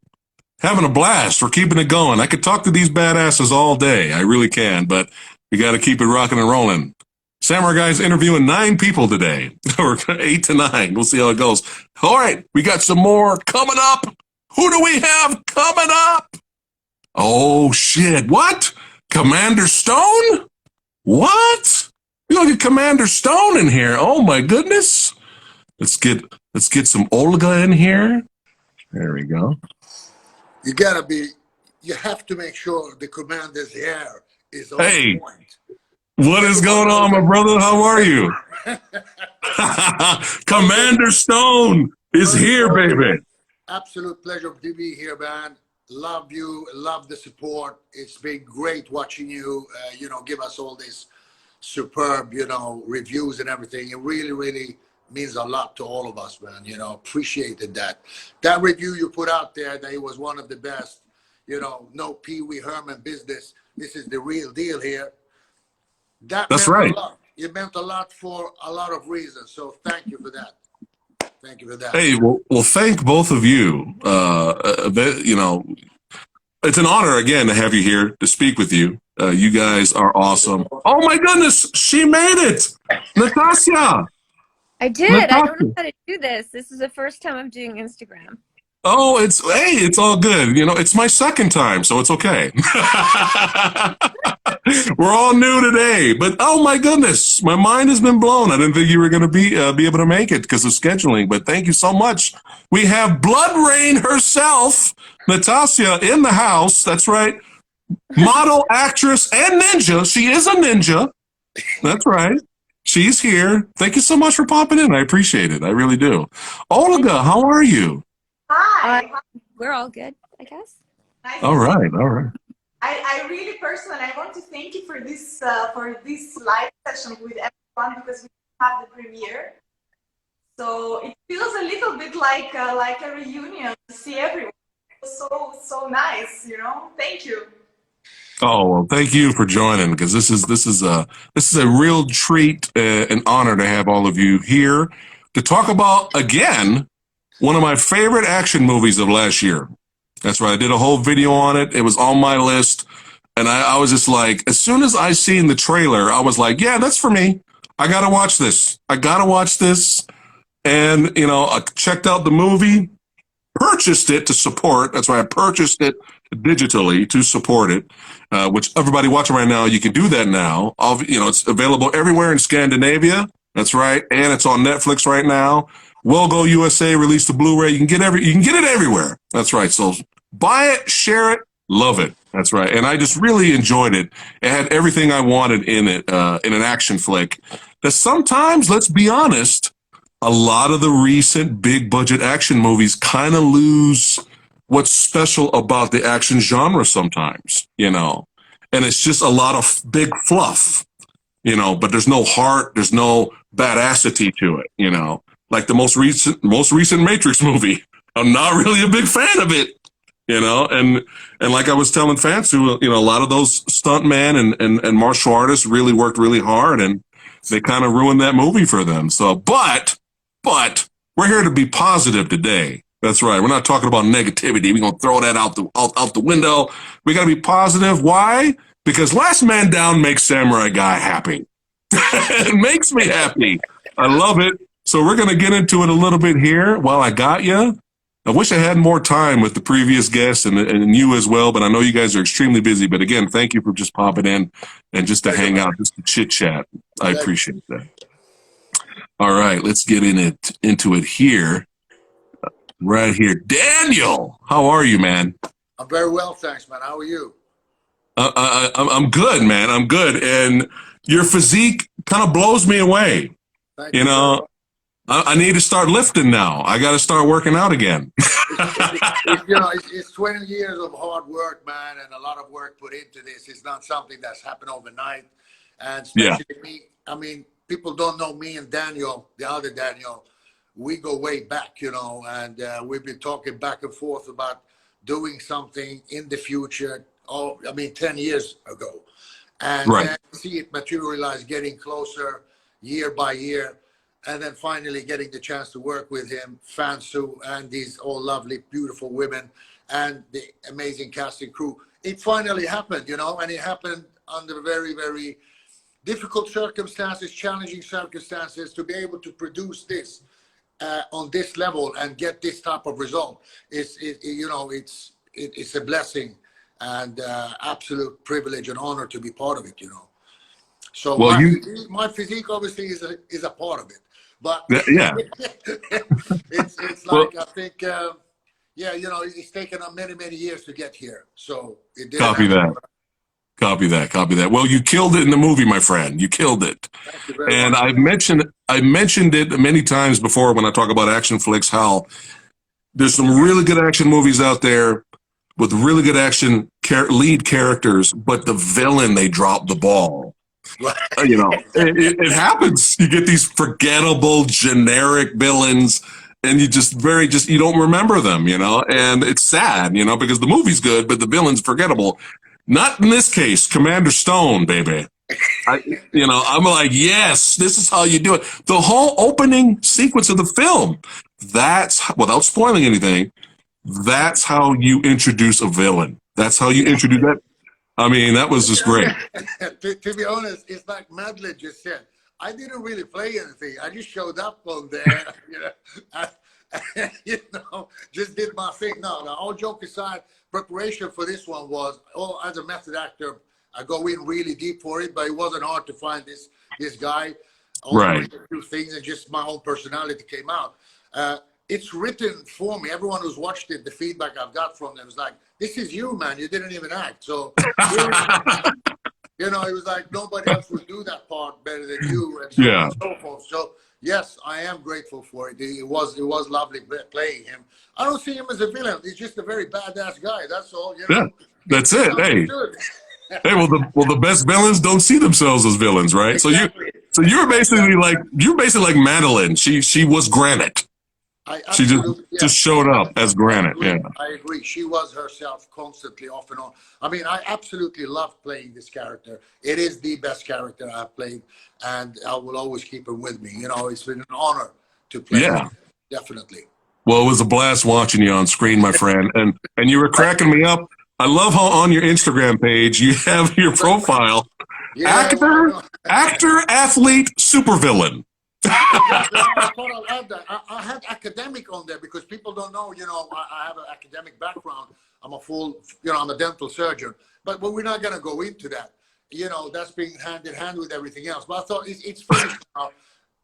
Having a blast. We're keeping it going. I could talk to these badasses all day. I really can, but we got to keep it rocking and rolling. Samurai Guy's interviewing 9 people today, or 8 to 9. We'll see how it goes. All right. We got some more coming up. Who do we have coming up? Oh, shit. What? Commander Stone? What? We don't get Commander Stone in here. Oh, my goodness. Let's get Let's get some Olga in here. There we go. You have to make sure the commander's hair is on point. What is going on, my brother? How are you? Commander Stone is here, baby. Absolute pleasure to be here, man. Love you, love the support. It's been great watching you, give us all this superb, reviews and everything. It really, really means a lot to all of us, man. Appreciated that. That review you put out there, that it was one of the best, no Pee Wee Herman business. This is the real deal here. That's right. A lot. It meant a lot for a lot of reasons. So thank you for that. Thank you for that. Hey, well, thank both of you. It's an honor again to have you here to speak with you. You guys are awesome. Oh my goodness, she made it, Natassia. I did. Natassia. I don't know how to do this. This is the first time I'm doing Instagram. Oh, it's all good. It's my second time, so it's okay. We're all new today, but oh my goodness, my mind has been blown. I didn't think you were going to be able to make it because of scheduling, but thank you so much. We have Blood Rain herself, Natassia, in the house. That's right. Model, actress, and ninja. She is a ninja. That's right. She's here. Thank you so much for popping in. I appreciate it. I really do. Olga, how are you? Hi. We're all good, I guess. Nice all right. I really personally, I want to thank you for this live session with everyone because we have the premiere. So it feels a little bit like a reunion to see everyone. It was so nice, Thank you. Oh, well, thank you for joining, because this is a real treat, an honor to have all of you here to talk about, again, one of my favorite action movies of last year. That's right. I did a whole video on it. It was on my list. And I was just like, as soon as I seen the trailer, I was like, yeah, that's for me. I got to watch this. And, I checked out the movie, purchased it to support. That's why I purchased it digitally to support it, which everybody watching right now, you can do that now. It's available everywhere in Scandinavia. That's right. And it's on Netflix right now. Wold USA released the Blu-ray. You can get it everywhere. That's right. So buy it, share it, love it. That's right. And I just really enjoyed it. It had everything I wanted in it, in an action flick. That sometimes, let's be honest, a lot of the recent big budget action movies kind of lose what's special about the action genre sometimes, And it's just a lot of big fluff, but there's no heart, there's no badassity to it, Like the most recent Matrix movie. I'm not really a big fan of it, and like I was telling Fansu, a lot of those stuntmen and martial artists really worked really hard, and they kind of ruined that movie for them. So, but we're here to be positive today. That's right. We're not talking about negativity. We're gonna throw that out the window. We gotta be positive. Why? Because Last Man Down makes Samurai Guy happy. It makes me happy. I love it. So we're going to get into it a little bit here while I got you. I wish I had more time with the previous guests and you as well, but I know you guys are extremely busy. But again, thank you for just popping in and just to hang out, just to chit chat. I appreciate that. All right, let's get into it here. Right here. Daniel, how are you, man? I'm very well, thanks, man. How are you? I'm good, man. I'm good. And your physique kind of blows me away. Thank you. I need to start lifting now. I got to start working out again. It's 20 years of hard work, man, and a lot of work put into this. It's not something that's happened overnight. And especially me, I mean, people don't know me and Daniel, the other Daniel. We go way back, and we've been talking back and forth about doing something in the future. 10 years ago. And then see it materialize, getting closer year by year. And then finally getting the chance to work with him, Fansu, and these all lovely, beautiful women, and the amazing casting crew. It finally happened, and it happened under very, very difficult circumstances, challenging circumstances, to be able to produce this on this level and get this type of result. It's a blessing and absolute privilege and honor to be part of it, So my physique obviously is a part of it. But Yeah. it's like, I think, yeah, you know, it's taken many years to get here. So it didn't Copy happen. that. Copy that. Copy that. Well, you killed it in the movie, my friend. You killed it. Thank you very And much. I mentioned it many times before when I talk about action flicks, how there's some really good action movies out there with really good action lead characters, but the villain, they drop the ball. You know, it happens. You get these forgettable, generic villains, and you you don't remember them, you know, and it's sad, you know, because the movie's good, but the villain's forgettable. Not in this case, Commander Stone, baby. I'm like, yes, this is how you do it. The whole opening sequence of the film, that's, without spoiling anything, that's how you introduce a villain. That's how you introduce that. I mean, that was just great. To be honest, it's like Madeleine just said. I didn't really play anything. I just showed up on there, you know, just did my thing. No, all joke aside, preparation for this one was, as a method actor, I go in really deep for it, but it wasn't hard to find this guy. Right. A few things, and just my own personality came out. It's written for me. Everyone who's watched it, the feedback I've got from them is like, "This is you, man. You didn't even act." So, you know, it was like nobody else would do that part better than you, and so on and so forth. So, yes, I am grateful for it. It was lovely playing him. I don't see him as a villain. He's just a very badass guy. That's all. You know? Yeah, that's it. Hey, hey. Well, the best villains don't see themselves as villains, right? Exactly. So you're basically like Madeleine. She was Granite. She just showed up as Granite. I agree. She was herself constantly off and on. I mean, I absolutely loved playing this character. It is the best character I've played, and I will always keep it with me. You know, it's been an honor to play. Yeah, definitely. Well, it was a blast watching you on screen, my friend, and you were cracking me up. I love how on your Instagram page you have your profile: actor, athlete, supervillain. I thought I'll add that. I had academic on there because people don't know, you know, I have an academic background. I'm I'm a dental surgeon, but we're not going to go into that. You know, that's being hand in hand with everything else. But I thought it's finished now.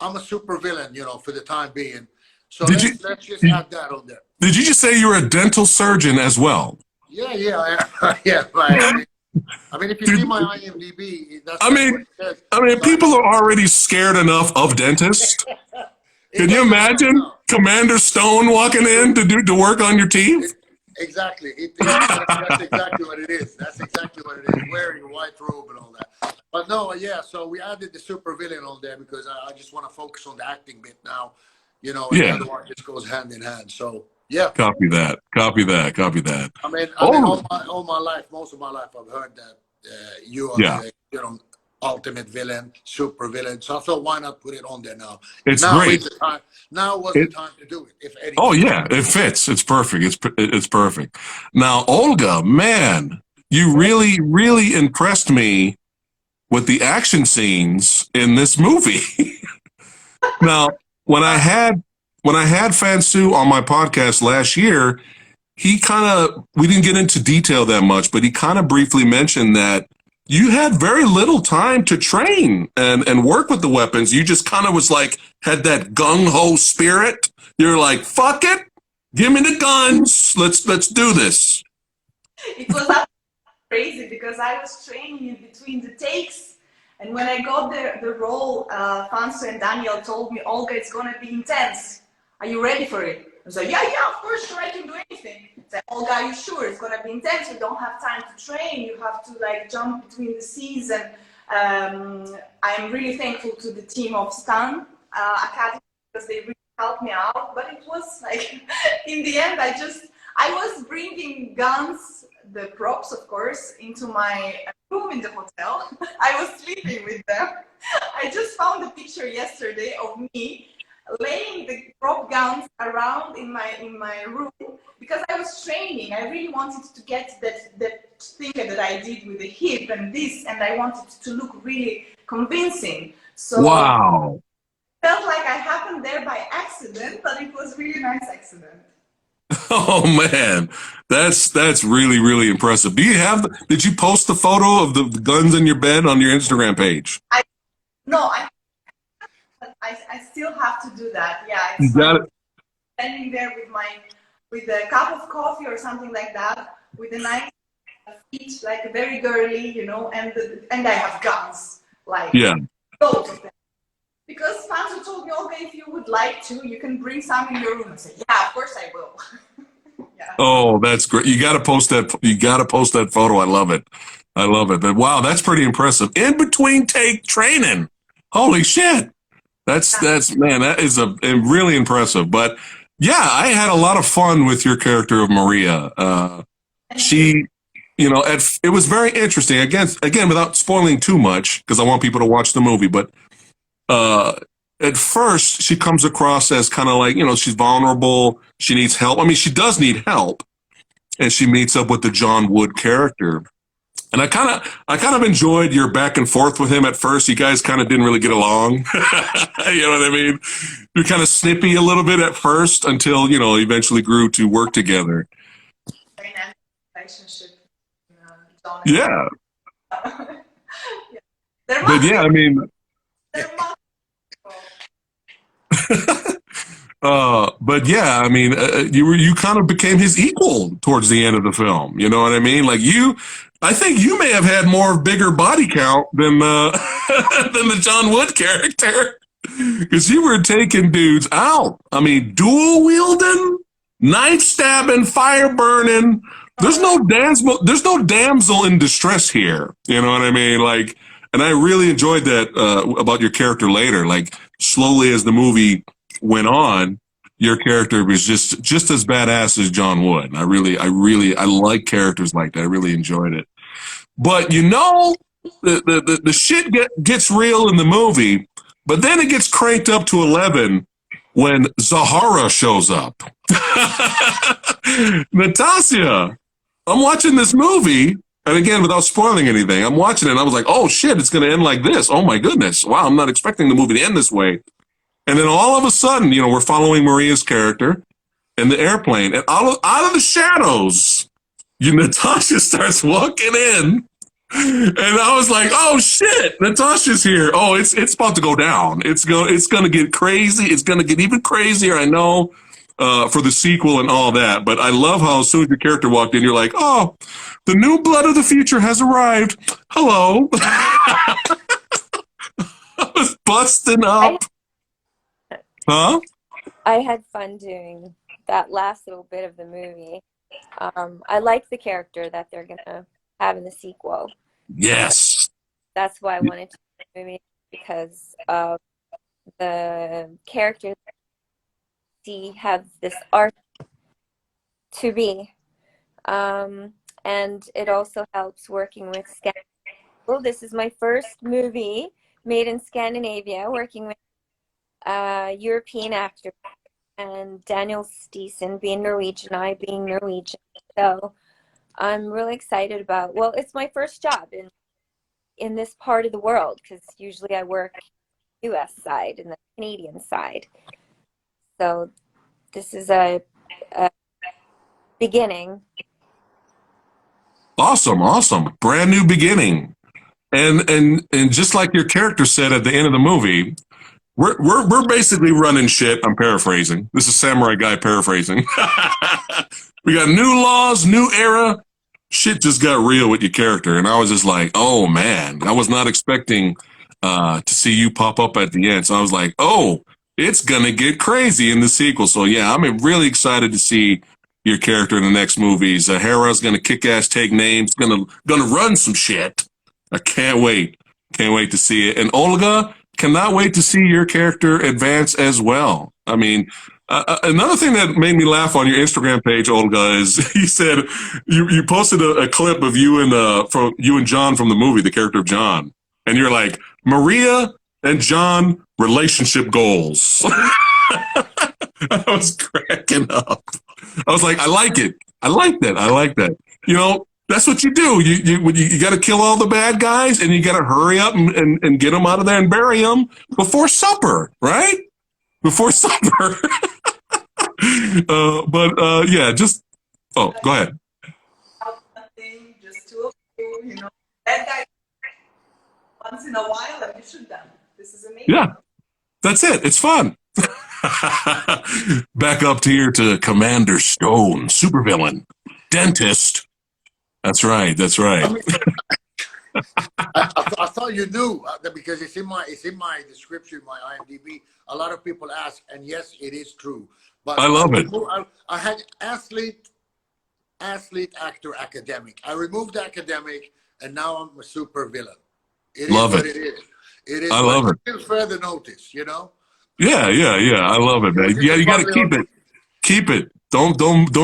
I'm a super villain, you know, for the time being. So let's just add that on there. Did you just say you're a dental surgeon as well? Yeah. Yeah, right. I mean, if you see my IMDb, that's what it says. I mean, people are already scared enough of dentists. Can you imagine Commander Stone walking in to work on your teeth? Exactly. That's exactly what it is. That's exactly what it is. Wearing a white robe and all that. But no, yeah. So we added the super villain on there because I just want to focus on the acting bit now. You know, and the other one just goes hand in hand. So. Yeah. Copy that. I mean, all my life, most of my life, I've heard that you are the ultimate villain, super villain. So I thought, why not put it on there now? It's great. Now was the time to do it, if anything. Oh yeah, it fits. It's perfect. It's perfect. Now, Olga, man, you really impressed me with the action scenes in this movie. Now, when I had Fansu on my podcast last year, we didn't get into detail that much, but he kind of briefly mentioned that you had very little time to train and work with the weapons. You just kind of had that gung-ho spirit. You're like, fuck it, give me the guns. Let's do this. It was crazy because I was training in between the takes. And when I got the role, Fansu and Daniel told me, Olga, it's going to be intense. Are you ready for it? I was like, yeah, of course, sure, I can do anything. I said, Olga, are you sure? It's going to be intense. You don't have time to train. You have to jump between the seas. And I'm really thankful to the team of Stun Academy because they really helped me out. But it was in the end, I was bringing guns, the props, of course, into my room in the hotel. I was sleeping with them. I just found a picture yesterday of me laying the prop guns around in my room because I was training. I really wanted to get that thing that I did with the hip and this, and I wanted to look really convincing. So wow. Felt like I happened there by accident, but it was really nice accident. Oh man, that's really impressive. Did you post the photo of the guns in your bed on your Instagram page? I still have to do that. Yeah, You it's got fun it. standing there with a cup of coffee or something like that, with a nice feet, like very girly, you know, and I have guns, like Yeah. loads of them. Because Fansu told me, Olga, if you would like to, you can bring some in your room. I said, yeah, of course I will. Yeah. Oh, that's great. You got to post that. You got to post that photo. I love it. I love it. But wow, that's pretty impressive. In between take training. Holy shit. That's man, that is a really impressive. But yeah, I had a lot of fun with your character of Maria. She, you know, it was very interesting. Again, without spoiling too much, because I want people to watch the movie. But at first, she comes across as kind of like, you know, she's vulnerable. She needs help. I mean, she does need help, and she meets up with the John Wood character. And I kind of enjoyed your back and forth with him at first. You guys kind of didn't really get along. You know what I mean? You're kind of snippy a little bit at first until, you know, eventually grew to work together. Relationship. Yeah. Yeah. But yeah, I mean, but yeah, I mean, you kind of became his equal towards the end of the film. You know what I mean? Like I think you may have had more bigger body count than than the John Wood character, because you were taking dudes out. I mean, dual wielding, knife stabbing, fire burning. There's no damsel in distress here. You know what I mean? Like, and I really enjoyed that about your character later. Like, slowly as the movie went on, your character was just as badass as John Wood. I like characters like that. I really enjoyed it. But you know, the shit gets real in the movie, but then it gets cranked up to 11 when Zahara shows up. Natassia, I'm watching this movie, and again, without spoiling anything, I'm watching it, and I was like, oh shit, it's going to end like this. Oh my goodness. Wow, I'm not expecting the movie to end this way. And then all of a sudden, you know, we're following Maria's character in the airplane, and out of the shadows, Natassia starts walking in, and I was like, "Oh shit, Natasha's here! Oh, it's about to go down. It's gonna get crazy. It's gonna get even crazier. I know, for the sequel and all that. But I love how as soon as your character walked in, you're like, "Oh, the new blood of the future has arrived. Hello." I was busting up. Huh? I had fun doing that last little bit of the movie. I like the character that they're gonna have in the sequel. Yes. That's why I wanted to do the movie, because of the characters have this arc to be. And it also helps working with Scandinavia. Well, this is my first movie made in Scandinavia, working with European actors, and Daniel Stisen being Norwegian, I being Norwegian. So I'm really excited about, well, it's my first job in this part of the world, because usually I work US side and the Canadian side. So this is a beginning. Awesome. Brand new beginning. And just like your character said at the end of the movie, we're basically running shit. I'm paraphrasing. This is Samurai Guy paraphrasing. We got new laws, new era. Shit just got real with your character, and I was just like, oh man, I was not expecting to see you pop up at the end. So I was like, oh, it's gonna get crazy in the sequel. So yeah, I'm really excited to see your character in the next movies. Hera's gonna kick ass, take names, gonna run some shit. I can't wait. Can't wait to see it. And Olga, cannot wait to see your character advance as well. I mean, another thing that made me laugh on your Instagram page, Olga, is you said you posted a clip of you and John from the movie, the character of John, and you're like, Maria and John relationship goals. I was cracking up. I was like, I like it. I like that. You know, that's what you do. You got to kill all the bad guys, and you got to hurry up and get them out of there and bury them before supper, right? Before supper. Yeah, just, oh, go ahead. Nothing, just two of you know, that guy once in a while, and you should done. This is amazing. Yeah. That's it. It's fun. Back up here to Commander Stone, supervillain, dentist. That's right. That's right. I mean, I thought you knew because it's in my description, my IMDb. A lot of people ask, and yes, it is true. But I love it. I had athlete, actor, academic. I removed academic, and now I'm a super villain. It is what it is. It is. I love it. Still further notice, you know. Yeah. I love it, man. Yeah, you got to keep it. Keep it. Don't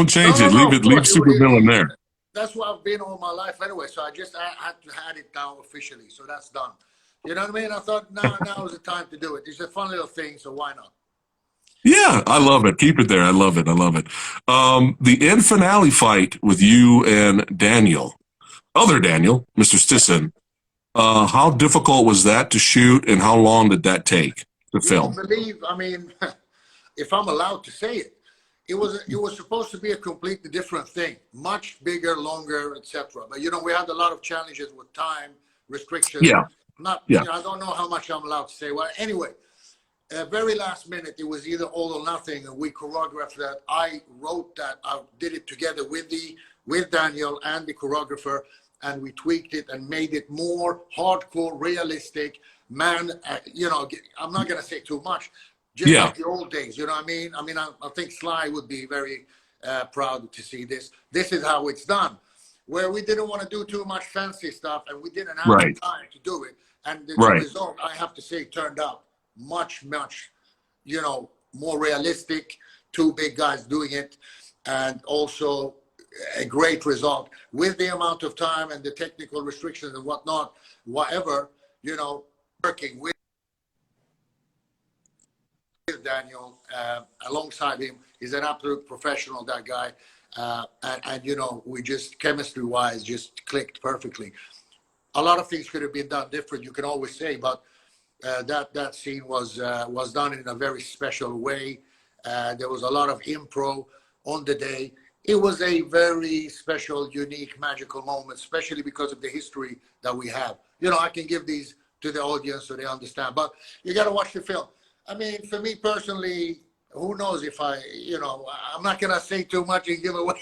change it. Leave it. Leave supervillain there. That's what I've been all my life anyway. So I had to have it down officially. So that's done. You know what I mean? I thought now is the time to do it. It's a fun little thing, so why not? Yeah, I love it. Keep it there. I love it. The end finale fight with you and Daniel, other Daniel, Mr. Stisen. How difficult was that to shoot, and how long did that take to film? I mean, if I'm allowed to say it, it was supposed to be a completely different thing, much bigger, longer, etc. But you know, we had a lot of challenges with time restrictions. Yeah. You know, I don't know how much I'm allowed to say. Well, anyway, very last minute, it was either all or nothing, and we choreographed that. I wrote that. I did it together with Daniel and the choreographer, and we tweaked it and made it more hardcore, realistic. Man, you know, I'm not gonna say too much. Just like the old days, you know what I mean? I mean, I think Sly would be very proud to see this. This is how it's done, where we didn't want to do too much fancy stuff, and we didn't have the time to do it. And the result, I have to say, turned out much, you know, more realistic. Two big guys doing it, and also a great result with the amount of time and the technical restrictions and whatnot, whatever, you know, working with Daniel alongside him. He's an absolute professional, that guy, and you know, we just chemistry wise just clicked perfectly. A lot of things could have been done different, you can always say, but that scene was done in a very special way. There was a lot of improv on the day. It was a very special, unique, magical moment, especially because of the history that we have. You know, I can give these to the audience so they understand, but you got to watch the film. I mean, for me personally, who knows if you know, I'm not going to say too much and give away,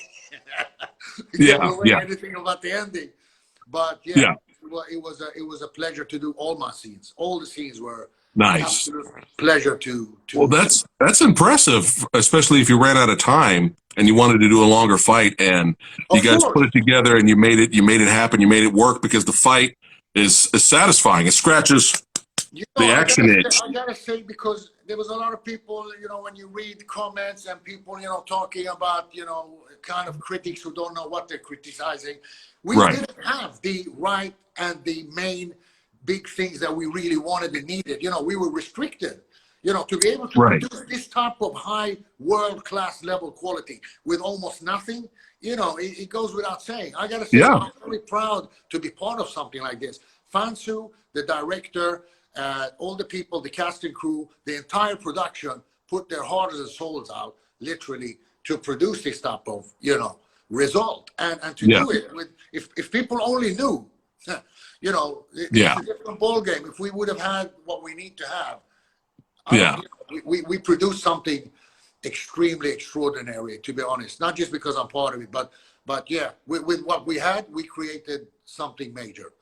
anything about the ending. But it was a pleasure to do all my scenes. All the scenes were nice. Absolute pleasure to. Well, that's impressive, especially if you ran out of time and you wanted to do a longer fight, and you guys put it together and you made it happen. You made it work because the fight is satisfying. It scratches the action itch. I gotta say, because there was a lot of people, you know, when you read comments and people, you know, talking about, you know, kind of critics who don't know what they're criticizing. We didn't have the right and the main big things that we really wanted and needed. You know, we were restricted, you know, to be able to produce this type of high world-class level quality with almost nothing. You know, it goes without saying. I gotta say, I'm very proud to be part of something like this. Fansu, the director, all the people, the cast and crew, the entire production put their hearts and souls out, literally, to produce this type of, you know, result. And to do it with, if people only knew, you know, it's a different ball game. If we would have had what we need to have, we produced something extremely extraordinary, to be honest. Not just because I'm part of it, but yeah, with what we had, we created something major.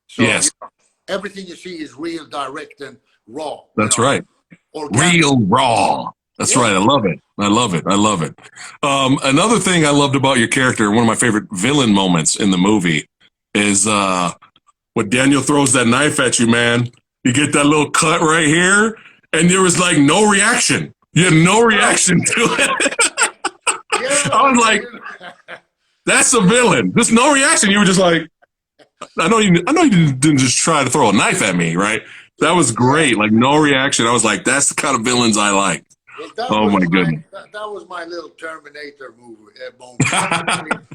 So you know, everything you see is real, direct, and raw. That's right. Real raw. That's right. I love it. I love it. I love it. Another thing I loved about your character, one of my favorite villain moments in the movie, is when Daniel throws that knife at you, man. You get that little cut right here, and there was like no reaction. You had no reaction to it. I was like, that's a villain. There's no reaction. You were just like, I know you didn't just try to throw a knife at me, right? That was great. Like no reaction. I was like, that's the kind of villains I like. Oh my goodness. That was my little Terminator movie moment.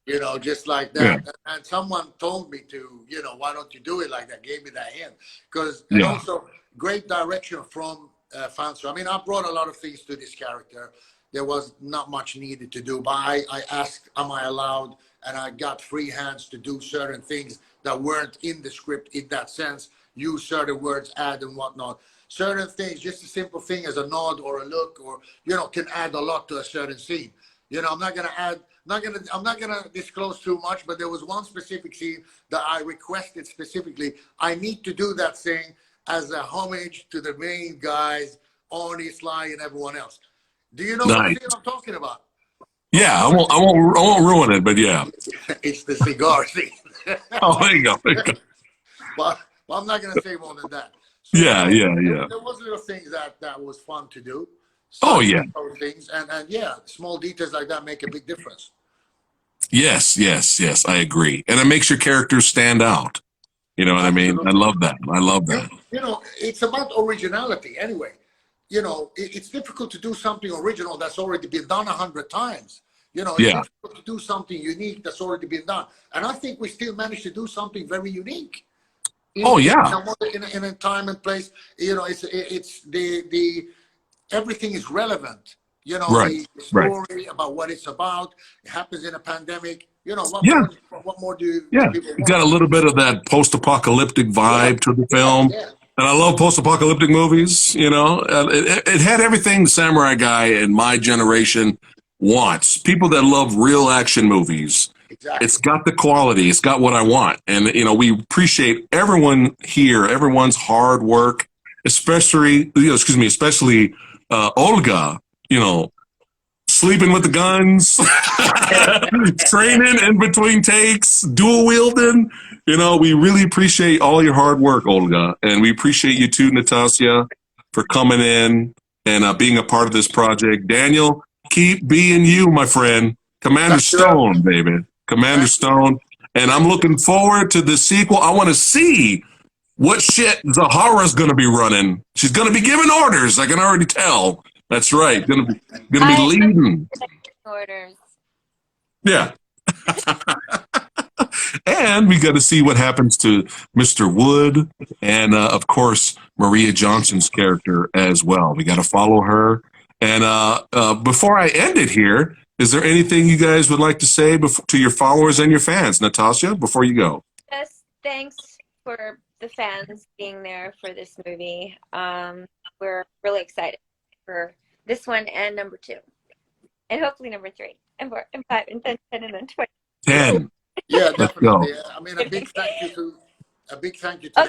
You know, just like that. Yeah. And someone told me to, you know, why don't you do it like that? Gave me that hint. Because, and also great direction from Fansu. I mean, I brought a lot of things to this character. There was not much needed to do, but I asked, am I allowed? And I got free hands to do certain things that weren't in the script in that sense. Use certain words, add and whatnot. Certain things, just a simple thing as a nod or a look, or can add a lot to a certain scene. I'm not gonna disclose too much, but there was one specific scene that I requested specifically. I need to do that thing as a homage to the main guys, Arnie, Sly, and everyone else. Do you know what scene I'm talking about? Yeah, I won't ruin it, but yeah. It's the cigar scene. Oh, there you go. Well, I'm not gonna say more than that. So, yeah. There was little things that was fun to do. Oh yeah. Things and yeah, small details like that make a big difference. Yes, I agree, and it makes your characters stand out. You know what Absolutely. I mean? I love that. It's about originality anyway. It's difficult to do something original that's already been done 100 times. It's difficult to do something unique that's already been done, and I think we still managed to do something very unique. In a time and place. It's the everything is relevant. The story about what it's about. It happens in a pandemic. What more do people want? Got a little bit of that post-apocalyptic vibe to the film. And I love post-apocalyptic movies. It had everything the Samurai Guy in my generation wants. People that love real action movies. Exactly. It's got the quality. It's got what I want. And, we appreciate everyone here, everyone's hard work, especially Olga, sleeping with the guns, training in between takes, dual wielding. We really appreciate all your hard work, Olga. And we appreciate you too, Natassia, for coming in and being a part of this project. Daniel, keep being you, my friend. Commander Stone, baby. Commander Stone. And I'm looking forward to the sequel. I want to see what shit Zahara's going to be running. She's going to be giving orders. I can already tell. That's right. Going to be leading. Orders. Yeah. And we got to see what happens to Mr. Wood and, of course, Maria Johnson's character as well. We got to follow her. And before I end it here, is there anything you guys would like to say to your followers and your fans, Natassia, before you go? Just thanks for the fans being there for this movie. We're really excited for this one and number 2. And hopefully number 3 and 4 and 5 and 10 and then 20. 10. Yeah, definitely. I mean, a big thank you to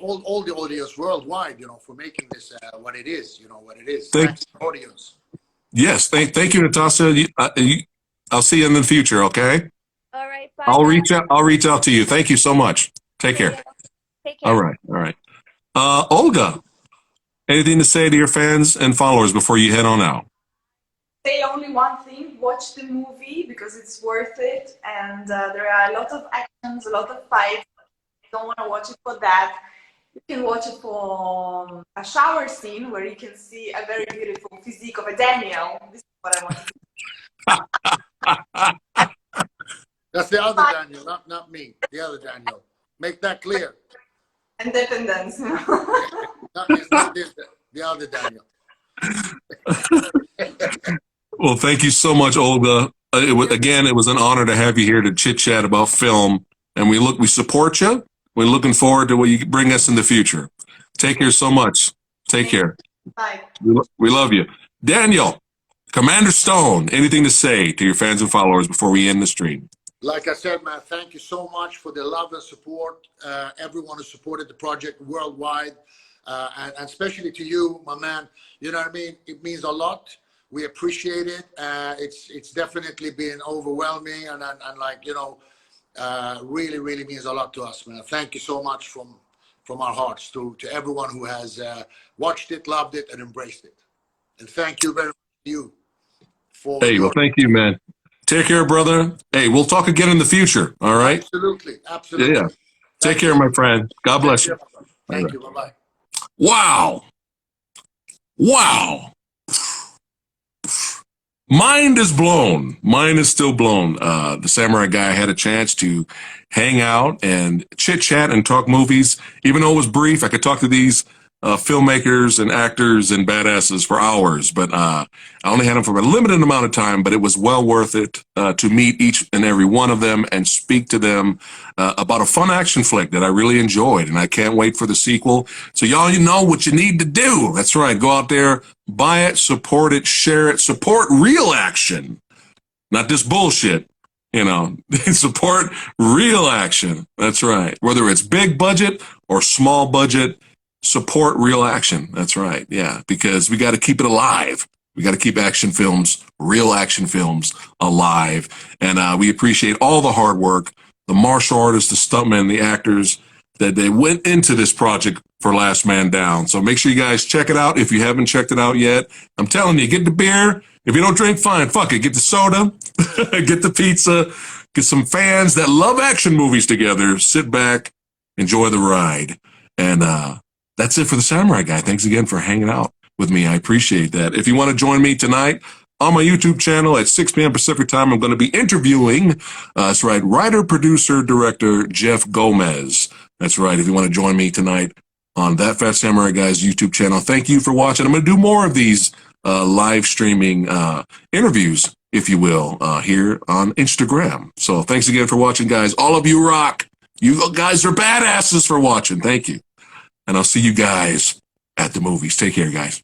all the audience worldwide, for making this what it is, Thanks to the audience. Yes, thank you, Natassia. I'll see you in the future, okay? All right, bye. I'll reach out to you. Thank you so much. Take care. Take care. All right. Olga, anything to say to your fans and followers before you head on out? Say only one thing: watch the movie because it's worth it, and there are a lot of actions, a lot of fights. You don't want to watch it for that. You can watch it for a shower scene where you can see a very beautiful physique of a Daniel. This is what I want to see. That's the other Daniel, not me. The other Daniel. Make that clear. And dependence. It's not this, the other Daniel. Well, thank you so much, Olga. It was an honor to have you here to chit chat about film, and we support you. We're looking forward to what you bring us in the future. Take care so much. Take care. Bye. We love you. Daniel, Commander Stone, anything to say to your fans and followers before we end the stream? Like I said, man, thank you so much for the love and support. Everyone who supported the project worldwide, and especially to you, my man. You know what I mean? It means a lot. We appreciate it. It's definitely been overwhelming and really, really means a lot to us, man. Thank you so much from our hearts to everyone who has watched it, loved it, and embraced it. And thank you very much to you. Well, thank you, man. Take care, brother. Hey, we'll talk again in the future. All right? Absolutely. Yeah. Take care, my friend. God bless you. Thank you. Bye-bye. Wow. Mind is blown. Mine is still blown. The Samurai Guy had a chance to hang out and chit chat and talk movies. Even though it was brief, I could talk to these filmmakers and actors and badasses for hours, but I only had them for a limited amount of time, but it was well worth it to meet each and every one of them and speak to them about a fun action flick that I really enjoyed, and I can't wait for the sequel. So y'all, you know what you need to do. That's right. Go out there, buy it, support it, share it, support real action, not this bullshit. You know, support real action. That's right. Whether it's big budget or small budget, support real action. That's right. Yeah, because we got to keep it alive. We got to keep action films, real action films, alive. And we appreciate all the hard work, the martial artists, the stuntmen, the actors that they went into this project for Last Man Down. So make sure you guys check it out if you haven't checked it out yet. I'm telling you, get the beer. If you don't drink, fine. Fuck it. Get the soda, get the pizza, get some fans that love action movies together. Sit back, enjoy the ride. And that's it for the Samurai Guy. Thanks again for hanging out with me. I appreciate that. If you want to join me tonight on my YouTube channel at 6 p.m. Pacific time, I'm going to be interviewing, that's right, writer, producer, director Jeff Gomez. That's right. If you want to join me tonight on that PhatSamuraiGuy's YouTube channel, thank you for watching. I'm going to do more of these live streaming interviews, if you will, here on Instagram. So thanks again for watching, guys. All of you rock. You guys are badasses for watching. Thank you. And I'll see you guys at the movies. Take care, guys.